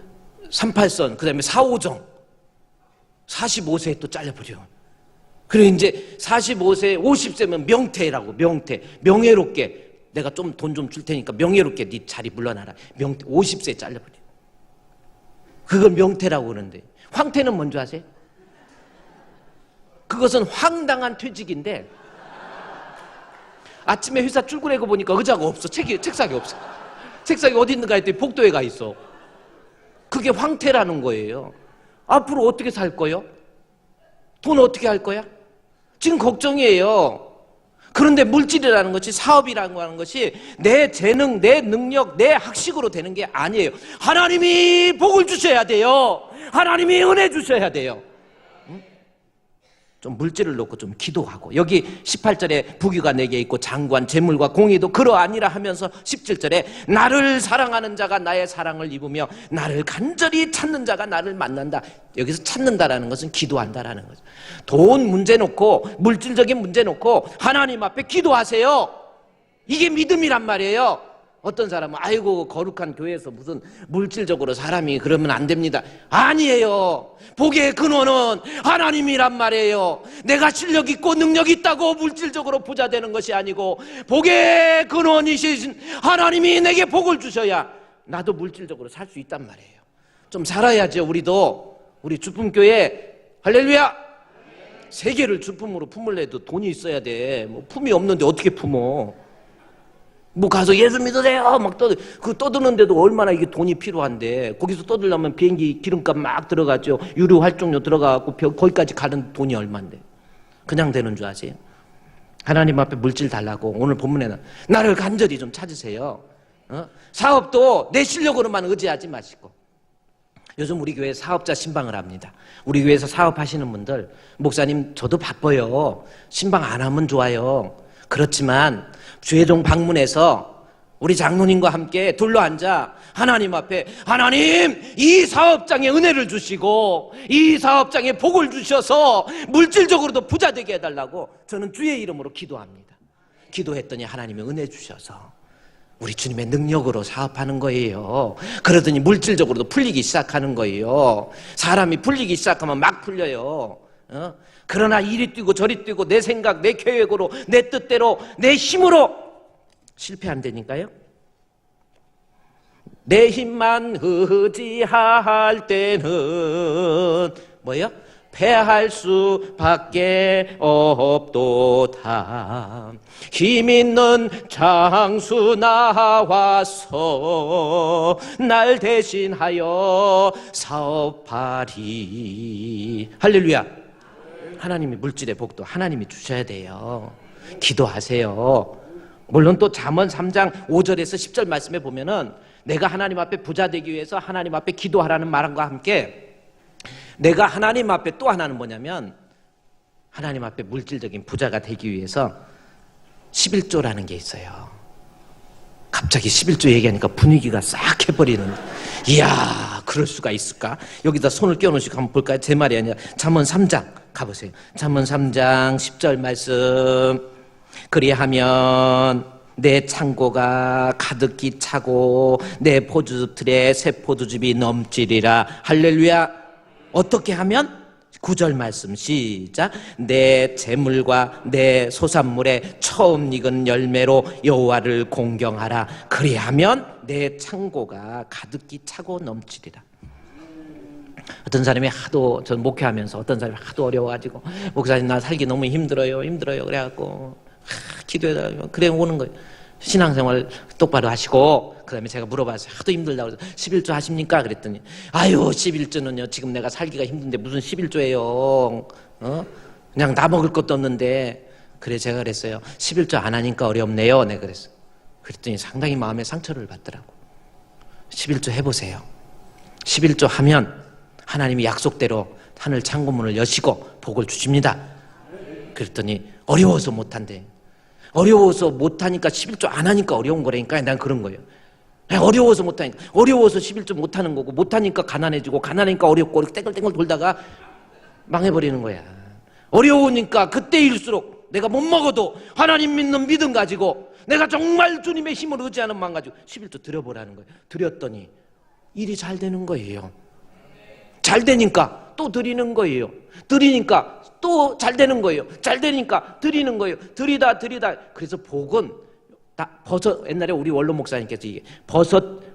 38선 그다음에 4호정 45세에 또 잘려버려. 그래 이제 45세 50세면 명퇴라고. 명예롭게 내가 좀 돈 좀 줄 테니까 명예롭게 네 자리 물러나라. 50세에 잘려버려. 그걸 명퇴라고 그러는데 황퇴는 뭔지 아세요? 그것은 황당한 퇴직인데 아침에 회사 출근하고 보니까 의자가 없어. 책상이 없어. 책상이 어디 있는가 했더니 복도에 가 있어. 그게 황퇴라는 거예요. 앞으로 어떻게 살 거요? 돈 어떻게 할 거야? 지금 걱정이에요. 그런데 물질이라는 것이 사업이라고 하는 것이 내 재능, 내 능력, 내 학식으로 되는 게 아니에요. 하나님이 복을 주셔야 돼요. 하나님이 은혜 주셔야 돼요. 좀 물질을 놓고 좀 기도하고 여기 18절에 부귀가 내게 있고 장관 재물과 공의도 그러하니라 하면서 17절에 나를 사랑하는 자가 나의 사랑을 입으며 나를 간절히 찾는 자가 나를 만난다. 여기서 찾는다라는 것은 기도한다라는 거죠. 돈 문제 놓고 물질적인 문제 놓고 하나님 앞에 기도하세요. 이게 믿음이란 말이에요. 어떤 사람은 아이고 거룩한 교회에서 무슨 물질적으로 사람이 그러면 안 됩니다. 아니에요. 복의 근원은 하나님이란 말이에요. 내가 실력 있고 능력 있다고 물질적으로 부자 되는 것이 아니고 복의 근원이신 하나님이 내게 복을 주셔야 나도 물질적으로 살 수 있단 말이에요. 좀 살아야죠. 우리 주품교회 할렐루야. 세계를 주품으로 품으려도 돈이 있어야 돼. 뭐 품이 없는데 어떻게 품어? 뭐 가서 예수 믿으세요 막 떠드는데도 얼마나 이게 돈이 필요한데 거기서 떠들려면 비행기 기름값 막 들어가죠. 유류 활동료 들어가고 거기까지 가는 돈이 얼만데 그냥 되는 줄 아세요? 하나님 앞에 물질 달라고 오늘 본문에는 나를 간절히 좀 찾으세요. 사업도 내 실력으로만 의지하지 마시고 요즘 우리 교회 사업자 신방을 합니다. 우리 교회에서 사업하시는 분들 목사님 저도 바빠요. 신방 안 하면 좋아요. 그렇지만 주의종 방문해서 우리 장로님과 함께 둘러앉아 하나님 앞에 하나님 이 사업장에 은혜를 주시고 이 사업장에 복을 주셔서 물질적으로도 부자 되게 해달라고 저는 주의 이름으로 기도합니다. 기도했더니 하나님이 은혜 주셔서 우리 주님의 능력으로 사업하는 거예요. 그러더니 물질적으로도 풀리기 시작하는 거예요. 사람이 풀리기 시작하면 막 풀려요. 그러나 이리 뛰고 저리 뛰고 내 생각, 내 계획으로, 내 뜻대로, 내 힘으로 실패한다니까요. 내 힘만 의지할 때는 뭐예요? 패할 수밖에 없도다. 힘 있는 장수 나와서 날 대신하여 사업하리. 할렐루야. 하나님이 물질의 복도 하나님이 주셔야 돼요. 기도하세요. 물론 또 잠언 3장 5절에서 10절 말씀에 보면은 내가 하나님 앞에 부자 되기 위해서 하나님 앞에 기도하라는 말과 함께 내가 하나님 앞에 또 하나는 뭐냐면 하나님 앞에 물질적인 부자가 되기 위해서 11조라는 게 있어요. 갑자기 11조 얘기하니까 분위기가 싹 해버리는. 이야, 그럴 수가 있을까? 여기다 손을 껴놓으시고 한번 볼까요? 제 말이 아니라 잠언 3장 가보세요. 잠언 3장 10절 말씀. 그리하면 내 창고가 가득히 차고 내 포도틀에 새 포도즙이 넘치리라. 할렐루야. 어떻게 하면? 9절 말씀 시작. 내 재물과 내 소산물의 처음 익은 열매로 여호와를 공경하라. 그리하면 내 창고가 가득히 차고 넘치리라. 어떤 사람이 하도 전 목회하면서 어떤 사람이 하도 어려워가지고 목사님 나 살기 너무 힘들어요 그래갖고 기도해달라고 그래 오는 거예요. 신앙생활 똑바로 하시고 그 다음에 제가 물어봤어요. 하도 힘들다고 그래서 11조 하십니까? 그랬더니 아유 11조는요 지금 내가 살기가 힘든데 무슨 11조예요 그냥 나 먹을 것도 없는데. 그래 제가 그랬어요. 11조 안 하니까 어렵네요. 네 그랬어요. 그랬더니 상당히 마음에 상처를 받더라고. 11조 해보세요. 11조 하면 하나님이 약속대로 하늘 창고문을 여시고 복을 주십니다. 그랬더니 어려워서 못한대. 어려워서 못하니까 11조 안 하니까 어려운 거라니까. 난 그런 거예요. 어려워서 못하니까. 어려워서 11조 못하는 거고 못하니까 가난해지고 가난하니까 어렵고 이렇게 땡글땡글 돌다가 망해버리는 거야. 어려우니까 그때일수록 내가 못 먹어도 하나님 믿는 믿음 가지고 내가 정말 주님의 힘을 의지하는 마음 가지고 11조 드려보라는 거예요. 드렸더니 일이 잘 되는 거예요. 잘 되니까 또 드리는 거예요. 드리니까 또 잘 되는 거예요. 잘 되니까 드리는 거예요. 드리다. 그래서 복은 버섯, 옛날에 우리 원로 목사님께서 이게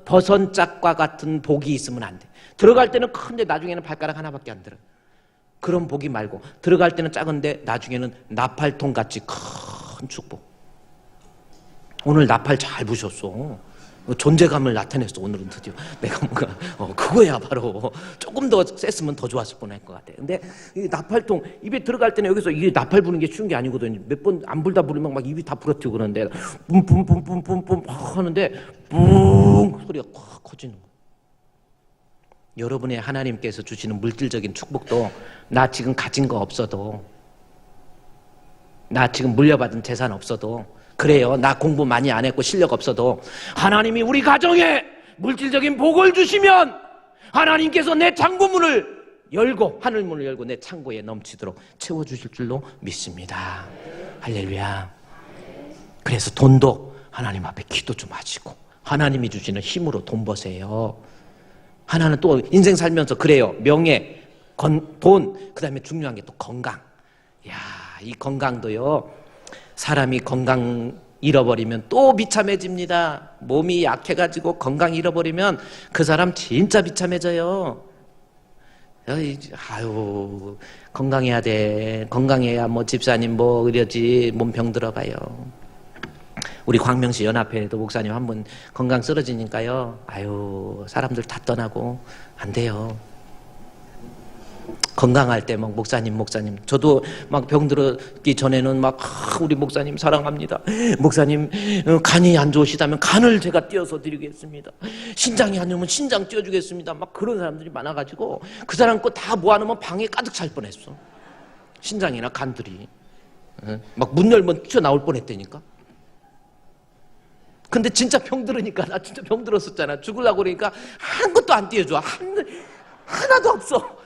버선짝과 같은 복이 있으면 안 돼. 들어갈 때는 큰데 나중에는 발가락 하나밖에 안 들어. 그런 복이 말고 들어갈 때는 작은데 나중에는 나팔통 같이 큰 축복. 오늘 나팔 잘 부셨어. 존재감을 나타냈어. 오늘은 드디어 내가 뭔가 그거야 바로. 조금 더 셌으면 더 좋았을 뻔할 것 같아. 근데 이 나팔통 입에 들어갈 때는 여기서 이게 나팔 부는 게 쉬운 게 아니거든. 몇 번 안 불다 부르면 막 입이 다 부러뜨고 그러는데 뿜뿜뿜뿜뿜뿜 하는데 뿡 소리가 확 커지는 거야. 여러분의 하나님께서 주시는 물질적인 축복도 나 지금 가진 거 없어도 나 지금 물려받은 재산 없어도 그래요. 나 공부 많이 안 했고 실력 없어도 하나님이 우리 가정에 물질적인 복을 주시면 하나님께서 내 창고문을 열고 하늘문을 열고 내 창고에 넘치도록 채워주실 줄로 믿습니다. 할렐루야. 그래서 돈도 하나님 앞에 기도 좀 하시고 하나님이 주시는 힘으로 돈 버세요. 하나는 또 인생 살면서 그래요. 명예, 돈, 그 다음에 중요한 게 또 건강. 야, 이 건강도요. 사람이 건강 잃어버리면 또 비참해집니다. 몸이 약해가지고 건강 잃어버리면 그 사람 진짜 비참해져요. 아유, 건강해야 돼. 건강해야 뭐 집사님 뭐 이러지 몸병 들어가요. 우리 광명시 연합회에도 목사님 한 분 건강 쓰러지니까요. 아유, 사람들 다 떠나고 안 돼요. 건강할 때 막 목사님 저도 막 병들기 전에는 막 우리 목사님 사랑합니다. 목사님 간이 안 좋으시다면 간을 제가 띄어서 드리겠습니다. 신장이 안 좋으면 신장 띄워주겠습니다. 막 그런 사람들이 많아가지고 그 사람 거 다 모아놓으면 방에 가득 찰 뻔했어. 신장이나 간들이 막 문 열면 튀어나올 뻔했다니까. 근데 진짜 병들으니까 나 진짜 병들었었잖아. 죽으려고 그러니까 한 것도 안 띄워줘. 하나도 없어.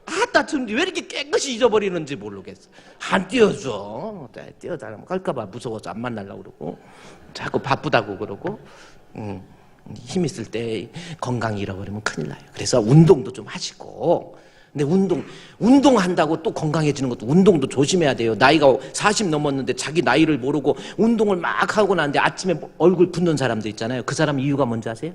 아따 좀 왜 이렇게 깨끗이 잊어버리는지 모르겠어. 안 띄워줘. 띄워달라면 갈까봐 무서워서 안 만나려고 그러고 자꾸 바쁘다고 그러고 힘 있을 때 건강 잃어버리면 큰일 나요. 그래서 운동도 좀 하시고. 근데 운동한다고 또 건강해지는 것도 운동도 조심해야 돼요. 나이가 40 넘었는데 자기 나이를 모르고 운동을 막 하고 나는데 아침에 얼굴 붓는 사람도 있잖아요. 그 사람 이유가 뭔지 아세요?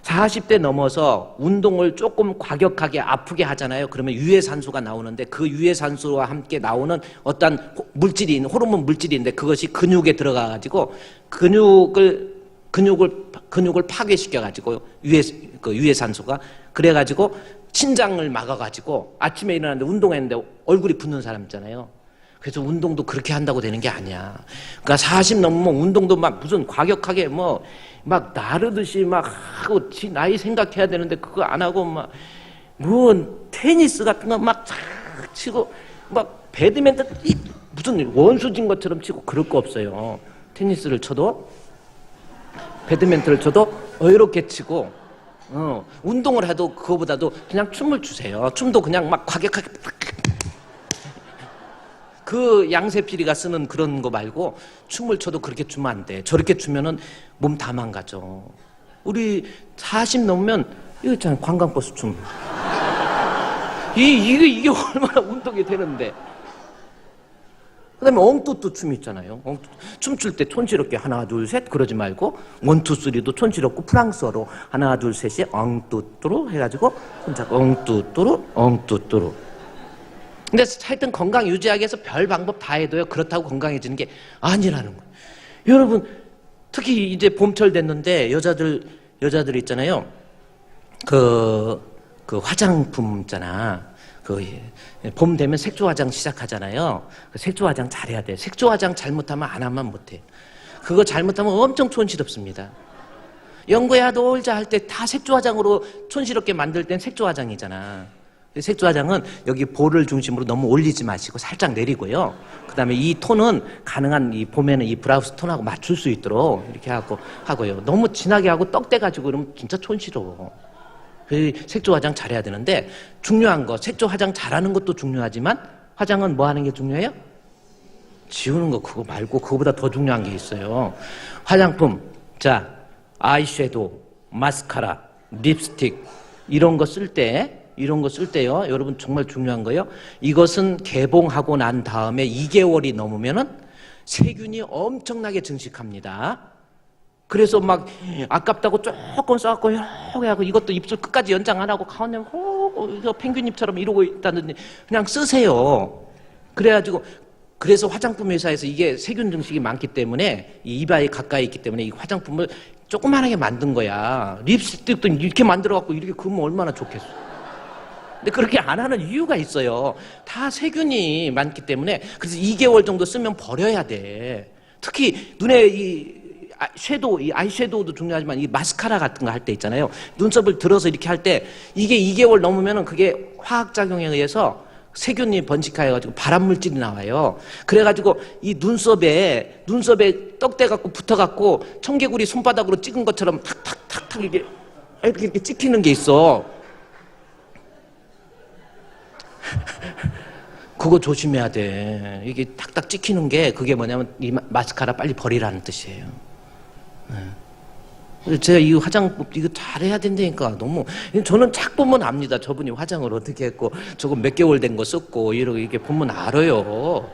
40대 넘어서 운동을 조금 과격하게 아프게 하잖아요. 그러면 유해산소가 나오는데 그 유해산소와 함께 나오는 어떤 물질이 있는 호르몬 물질이 있는데 그것이 근육에 들어가 가지고 근육을 파괴시켜 가지고 유해산소가 그래 가지고 신장을 막아가지고 아침에 일어났는데 운동했는데 얼굴이 붓는 사람 있잖아요. 그래서 운동도 그렇게 한다고 되는 게 아니야. 그러니까 40 넘으면 운동도 막 무슨 과격하게 뭐 막 나르듯이 막 하고 나이 생각해야 되는데 그거 안 하고 막 뭐 테니스 같은 거 막 치고 막 배드민턴 무슨 원수진 것처럼 치고 그럴 거 없어요. 테니스를 쳐도 배드민턴을 쳐도 이렇게 치고 운동을 해도 그거보다도 그냥 춤을 추세요. 춤도 그냥 막 과격하게 그 양세피리가 쓰는 그런 거 말고 춤을 춰도 그렇게 추면 안 돼. 저렇게 추면은 몸 다 망가져. 우리 40 넘으면 이거 있잖아요. 관광버스 춤. 이게 얼마나 운동이 되는데. 그 다음에 엉뚜뚜 춤 있잖아요. 춤출 때 촌스럽게 하나 둘 셋 그러지 말고 원투 쓰리도 촌스럽고 프랑스어로 하나 둘 셋이 엉뚜뚜루 해가지고 손잡고 엉뚜뚜루 엉뚜뚜루. 근데 하여튼 건강 유지하기 위해서 별 방법 다 해도요 그렇다고 건강해지는 게 아니라는 거예요. 여러분 특히 이제 봄철 됐는데 여자들 있잖아요. 그 화장품 있잖아. 봄 되면 색조 화장 시작하잖아요. 색조 화장 잘해야 돼. 색조 화장 잘못하면 안 하면 못해. 그거 잘못하면 엄청 촌스럽습니다. 영구야 놀자 할 때 다 색조 화장으로 촌스럽게 만들 땐 색조 화장이잖아. 색조 화장은 여기 볼을 중심으로 너무 올리지 마시고 살짝 내리고요. 그 다음에 이 톤은 가능한 이 봄에는 이 브라우스 톤하고 맞출 수 있도록 이렇게 하고요. 너무 진하게 하고 떡대가지고 그러면 진짜 촌스러워. 그 색조 화장 잘해야 되는데 중요한 거 색조 화장 잘하는 것도 중요하지만 화장은 뭐 하는 게 중요해요? 지우는 거 그거 말고 그거보다 더 중요한 게 있어요. 화장품 자 아이섀도우, 마스카라, 립스틱 이런 거 쓸 때요 여러분 정말 중요한 거요. 이것은 개봉하고 난 다음에 2개월이 넘으면은 세균이 엄청나게 증식합니다. 그래서 막 아깝다고 조금 써갖고 이렇게 하고 이것도 입술 끝까지 연장 안 하고 가운데 펭귄잎처럼 이러고 있다는데 그냥 쓰세요. 그래서 화장품 회사에서 이게 세균 증식이 많기 때문에 이 이마에 가까이 있기 때문에 이 화장품을 조그만하게 만든 거야. 립스틱도 이렇게 만들어갖고 이렇게 그으면 얼마나 좋겠어. 근데 그렇게 안 하는 이유가 있어요. 다 세균이 많기 때문에. 그래서 2개월 정도 쓰면 버려야 돼. 특히 눈에 이 아이섀도우도 중요하지만 이 마스카라 같은 거 할 때 있잖아요. 눈썹을 들어서 이렇게 할 때 이게 2개월 넘으면은 그게 화학작용에 의해서 세균이 번식하여가지고 발암물질이 나와요. 그래가지고 이 눈썹에 떡대갖고 붙어갖고 청개구리 손바닥으로 찍은 것처럼 탁탁탁탁 이렇게 찍히는 게 있어. 그거 조심해야 돼. 이게 탁탁 찍히는 게 그게 뭐냐면 이 마스카라 빨리 버리라는 뜻이에요. 네. 제가 이 화장법 이거 잘해야 된다니까 너무 저는 착 보면 압니다. 저분이 화장을 어떻게 했고 저거 몇 개월 된 거 썼고 이렇게 보면 알아요.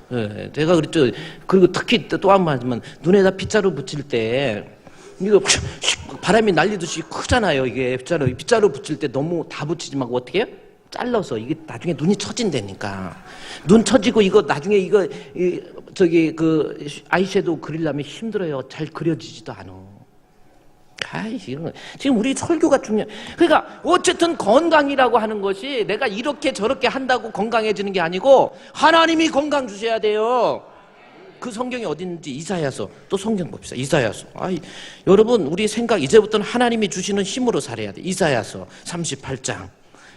네. 제가 그랬죠. 그리고 특히 또 한 번 하지만 눈에다 빗자루 붙일 때 이거 바람이 날리듯이 크잖아요. 이게 빗자루 붙일 때 너무 다 붙이지 말고 어떻게 해요? 잘라서 이게 나중에 눈이 처진다니까. 눈 처지고 이거 나중에 그 아이섀도우 그리려면 힘들어요. 잘 그려지지도 않아. 지금 우리 설교가 중요해. 그러니까 어쨌든 건강이라고 하는 것이 내가 이렇게 저렇게 한다고 건강해지는 게 아니고 하나님이 건강 주셔야 돼요. 그 성경이 어디 있는지 이사야서 또 성경 봅시다. 이사야서. 여러분 우리 생각 이제부터는 하나님이 주시는 힘으로 살아야 돼. 이사야서 38장.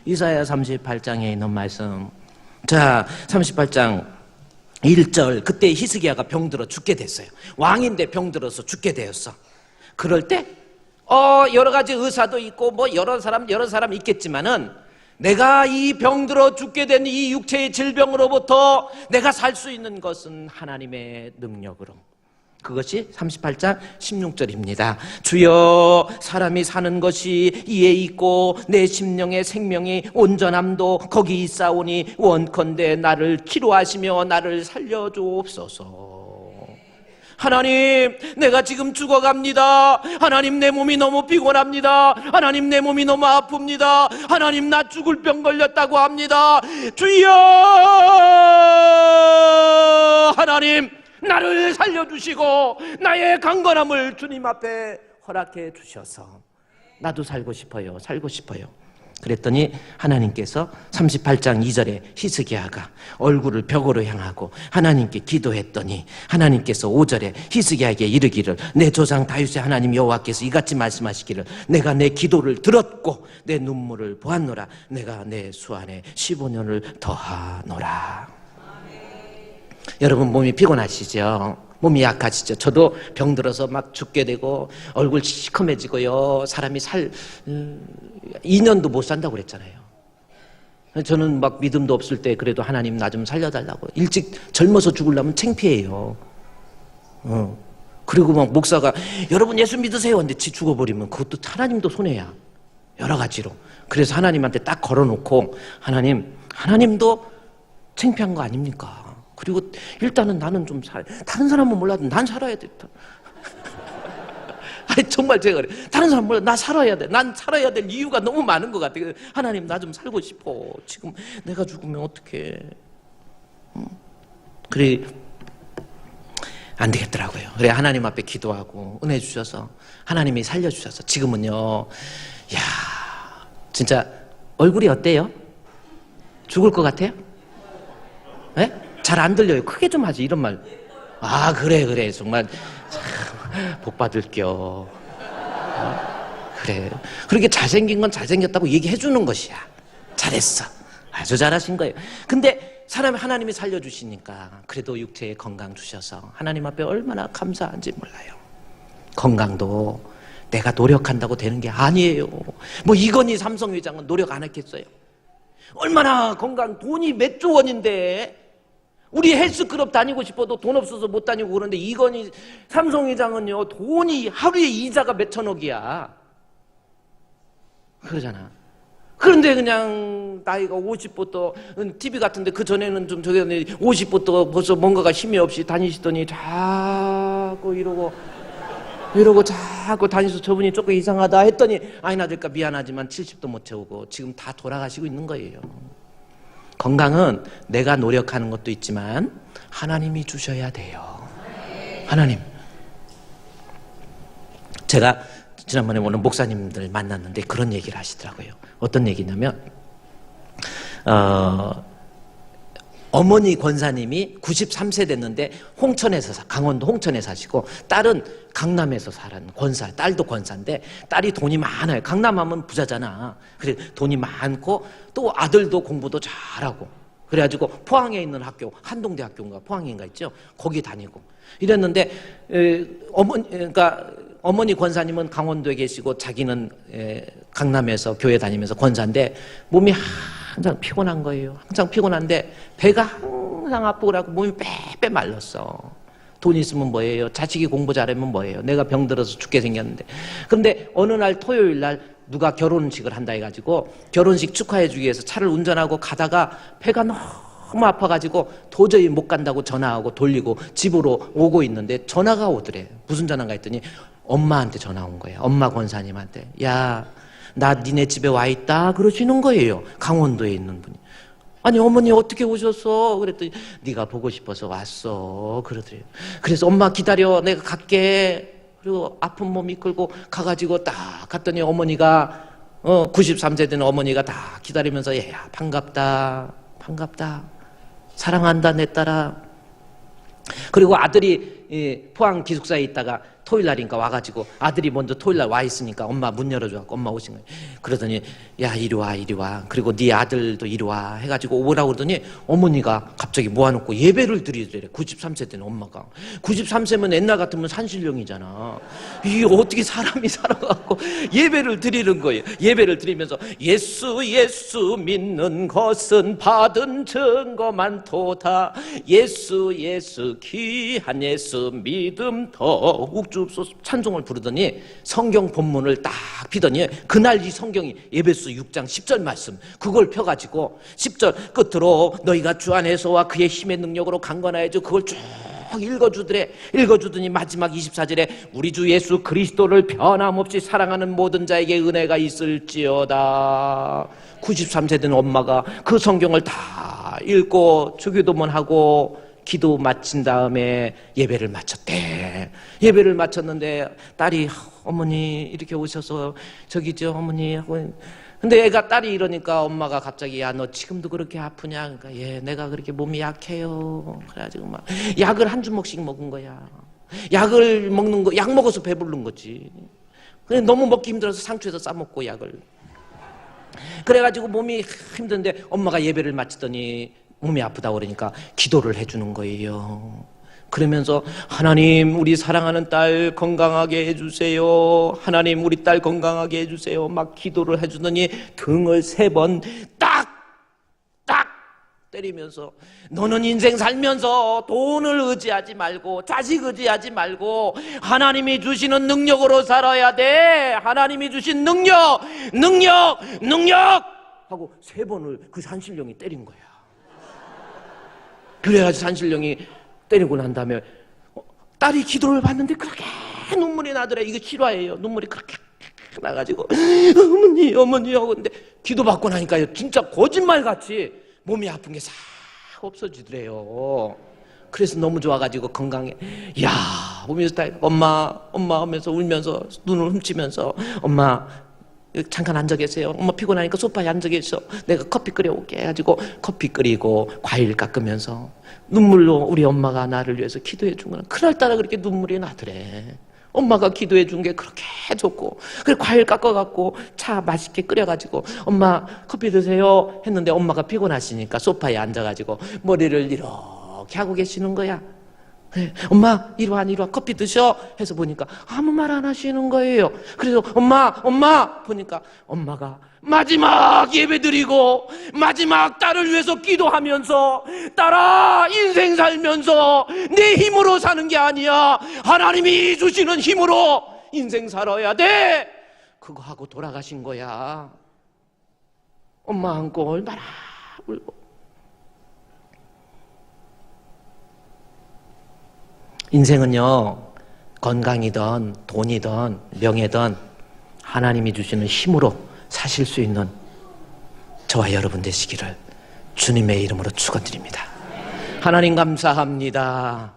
이사야 38장에 있는 말씀. 자, 38장 1절. 그때 히스기야가 병들어 죽게 됐어요. 왕인데 병들어서 죽게 되었어. 그럴 때 여러 가지 의사도 있고 뭐 여러 사람 있겠지만은 내가 이 병들어 죽게 된 이 육체의 질병으로부터 내가 살 수 있는 것은 하나님의 능력으로. 그것이 38장 16절입니다. 주여 사람이 사는 것이 이에 있고 내 심령의 생명이 온전함도 거기 있사오니 원컨대 나를 치료하시며 나를 살려주옵소서. 하나님 내가 지금 죽어갑니다. 하나님 내 몸이 너무 피곤합니다. 하나님 내 몸이 너무 아픕니다. 하나님 나 죽을 병 걸렸다고 합니다. 주여 하나님 나를 살려주시고 나의 강건함을 주님 앞에 허락해 주셔서 나도 살고 싶어요. 그랬더니 하나님께서 38장 2절에 히스기야가 얼굴을 벽으로 향하고 하나님께 기도했더니 하나님께서 5절에 히스기야에게 이르기를 내 조상 다윗의 하나님 여호와께서 이같이 말씀하시기를 내가 내 기도를 들었고 내 눈물을 보았노라. 내가 내 수 안에 15년을 더하노라. 여러분 몸이 피곤하시죠? 몸이 약하시죠? 저도 병들어서 막 죽게 되고 얼굴 시커매지고요. 사람이 2년도 못 산다고 그랬잖아요. 저는 막 믿음도 없을 때 그래도 하나님 나 좀 살려달라고. 일찍 젊어서 죽으려면 창피해요. 그리고 막 목사가 여러분 예수 믿으세요. 근데 지 죽어버리면 그것도 하나님도 손해야. 여러 가지로. 그래서 하나님한테 딱 걸어놓고 하나님도 창피한 거 아닙니까? 그리고 일단은 나는 좀 다른 사람은 몰라도 난 살아야 돼. 아니 정말 제가 그래. 다른 사람 몰라. 나 살아야 돼. 난 살아야 될 이유가 너무 많은 것 같아. 하나님 나 좀 살고 싶어. 지금 내가 죽으면 어떡해. 그래 안 되겠더라고요. 그래 하나님 앞에 기도하고 은혜 주셔서 하나님이 살려주셔서 지금은요. 야 진짜 얼굴이 어때요? 죽을 것 같아요? 네? 잘 안 들려요. 크게 좀 하지 이런 말. 아 그래 정말 복 받을게요. 그래 그렇게 잘생긴 건 잘생겼다고 얘기해 주는 것이야. 잘했어. 아주 잘하신 거예요. 근데 하나님이 살려주시니까 그래도 육체에 건강 주셔서 하나님 앞에 얼마나 감사한지 몰라요. 건강도 내가 노력한다고 되는 게 아니에요. 뭐 이건희 삼성회장은 노력 안 했겠어요? 얼마나 돈이 몇 조 원인데 우리 헬스클럽 다니고 싶어도 돈 없어서 못 다니고 그러는데 이건희 삼성회장은요 돈이 하루에 이자가 몇 천억이야. 그러잖아. 그런데 그냥 나이가 50부터 TV 같은데 그 전에는 좀 저기 50부터 벌써 뭔가가 힘이 없이 다니시더니 자꾸 이러고 자꾸 다니셔서 저분이 조금 이상하다 했더니 아이나 될까 미안하지만 70도 못 채우고 지금 다 돌아가시고 있는 거예요. 건강은 내가 노력하는 것도 있지만 하나님이 주셔야 돼요. 하나님. 제가 지난번에 오는 목사님들 만났는데 그런 얘기를 하시더라고요. 어떤 얘기냐면 어머니 권사님이 93세 됐는데 강원도 홍천에 사시고 딸은 강남에서 사는 권사, 딸도 권사인데 딸이 돈이 많아요. 강남하면 부자잖아. 그래 돈이 많고 또 아들도 공부도 잘하고 그래가지고 포항에 있는 학교 한동대학교인가 포항인가 있죠. 거기 다니고 이랬는데 어머니 권사님은 강원도에 계시고 자기는 강남에서 교회 다니면서 권사인데 몸이 항상 피곤한 거예요. 항상 피곤한데 배가 항상 아프고 그러고 몸이 빼빼 말랐어. 돈 있으면 뭐예요? 자식이 공부 잘하면 뭐예요? 내가 병들어서 죽게 생겼는데. 근데 어느 날 토요일 날 누가 결혼식을 한다 해가지고 결혼식 축하해주기 위해서 차를 운전하고 가다가 배가 너무 아파가지고 도저히 못 간다고 전화하고 돌리고 집으로 오고 있는데 전화가 오더래. 무슨 전화가 했더니 엄마한테 전화 온 거예요. 엄마 권사님한테. 야, 나 니네 집에 와 있다 그러시는 거예요. 강원도에 있는 분이. 아니 어머니 어떻게 오셨어? 그랬더니 네가 보고 싶어서 왔어 그러더래요. 그래서 엄마 기다려 내가 갈게. 그리고 아픈 몸 이끌고 가가지고 딱 갔더니 어머니가 93세 된 어머니가 다 기다리면서 얘야 반갑다 사랑한다 내 딸아. 그리고 아들이 포항 기숙사에 있다가 토요일 날인가 와가지고 아들이 먼저 토요일 날 와 있으니까 엄마 문 열어줘갖고 엄마 오신 거예요. 그러더니 야 이리 와 그리고 네 아들도 이리 와 해가지고 오라고 그러더니 어머니가 갑자기 모아놓고 예배를 드리더래. 93세 된 엄마가. 93세면 옛날 같으면 산신령이잖아. 이게 어떻게 사람이 살아갖고 예배를 드리는 거예요. 예배를 드리면서 예수 믿는 것은 받은 증거 많도다. 예수 귀한 예수 믿음 더욱 주옵소서 찬송을 부르더니 성경 본문을 딱 피더니 그날 이 성경이 에베소 6장 10절 말씀 그걸 펴가지고 10절 끝으로 너희가 주 안에서와 그의 힘의 능력으로 강건하여져 그걸 쭉 읽어주더니 마지막 24절에 우리 주 예수 그리스도를 변함없이 사랑하는 모든 자에게 은혜가 있을지어다. 93세 된 엄마가 그 성경을 다 읽고 주기도문 하고 기도 마친 다음에 예배를 마쳤대. 예배를 마쳤는데 딸이 어머니 이렇게 오셔서 저기죠 어머니 하고 근데 애가 딸이 이러니까 엄마가 갑자기 야, 너 지금도 그렇게 아프냐? 그러니까 예, 내가 그렇게 몸이 약해요. 그래가지고 막 약을 한 주먹씩 먹은 거야. 약을 먹는 거, 약 먹어서 배부른 거지. 근데 너무 먹기 힘들어서 상추에서 싸먹고 약을. 그래가지고 몸이 힘든데 엄마가 예배를 마치더니 몸이 아프다고 그러니까 기도를 해주는 거예요. 그러면서 하나님 우리 사랑하는 딸 건강하게 해주세요. 하나님 우리 딸 건강하게 해주세요. 막 기도를 해주더니 등을 3번 딱 때리면서 너는 인생 살면서 돈을 의지하지 말고 자식 의지하지 말고 하나님이 주시는 능력으로 살아야 돼. 하나님이 주신 능력 하고 3번을 그 산신령이 때린 거야. 그래가지고 산신령이 때리고 난 다음에 딸이 기도를 받는데 그렇게 눈물이 나더래. 이거 실화예요. 눈물이 그렇게 나가지고 어머니 하고 근데 기도 받고 나니까요 진짜 거짓말같이 몸이 아픈 게 싹 없어지더래요. 그래서 너무 좋아가지고 건강해. 야, 보면서 엄마 하면서 울면서 눈을 훔치면서 엄마 잠깐 앉아 계세요. 엄마 피곤하니까 소파에 앉아 계셔. 내가 커피 끓여올게 해가지고 커피 끓이고 과일 깎으면서 눈물로 우리 엄마가 나를 위해서 기도해 준 거는 그날따라 그렇게 눈물이 나더래. 엄마가 기도해 준 게 그렇게 좋고 그래 과일 깎아갖고 차 맛있게 끓여가지고 엄마 커피 드세요 했는데 엄마가 피곤하시니까 소파에 앉아가지고 머리를 이렇게 하고 계시는 거야. 그래, 엄마 이리 와 커피 드셔 해서 보니까 아무 말 안 하시는 거예요. 그래서 엄마 보니까 엄마가 마지막 예배 드리고 마지막 딸을 위해서 기도하면서 딸아 인생 살면서 내 힘으로 사는 게 아니야. 하나님이 주시는 힘으로 인생 살아야 돼. 그거 하고 돌아가신 거야. 엄마 안고 얼마나 울고. 인생은요 건강이든 돈이든 명예든 하나님이 주시는 힘으로 사실 수 있는 저와 여러분 되시기를 주님의 이름으로 축원드립니다. 하나님 감사합니다.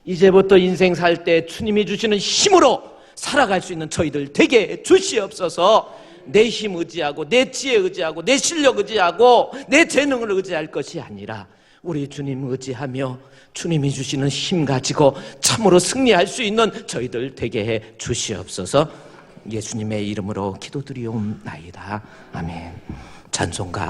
이제부터 인생 살 때 주님이 주시는 힘으로 살아갈 수 있는 저희들 되게 주시옵소서. 내 힘 의지하고 내 지혜 의지하고 내 실력 의지하고 내 재능을 의지할 것이 아니라 우리 주님 의지하며 주님이 주시는 힘 가지고 참으로 승리할 수 있는 저희들 되게 해 주시옵소서. 예수님의 이름으로 기도드리옵나이다. 아멘. 찬송가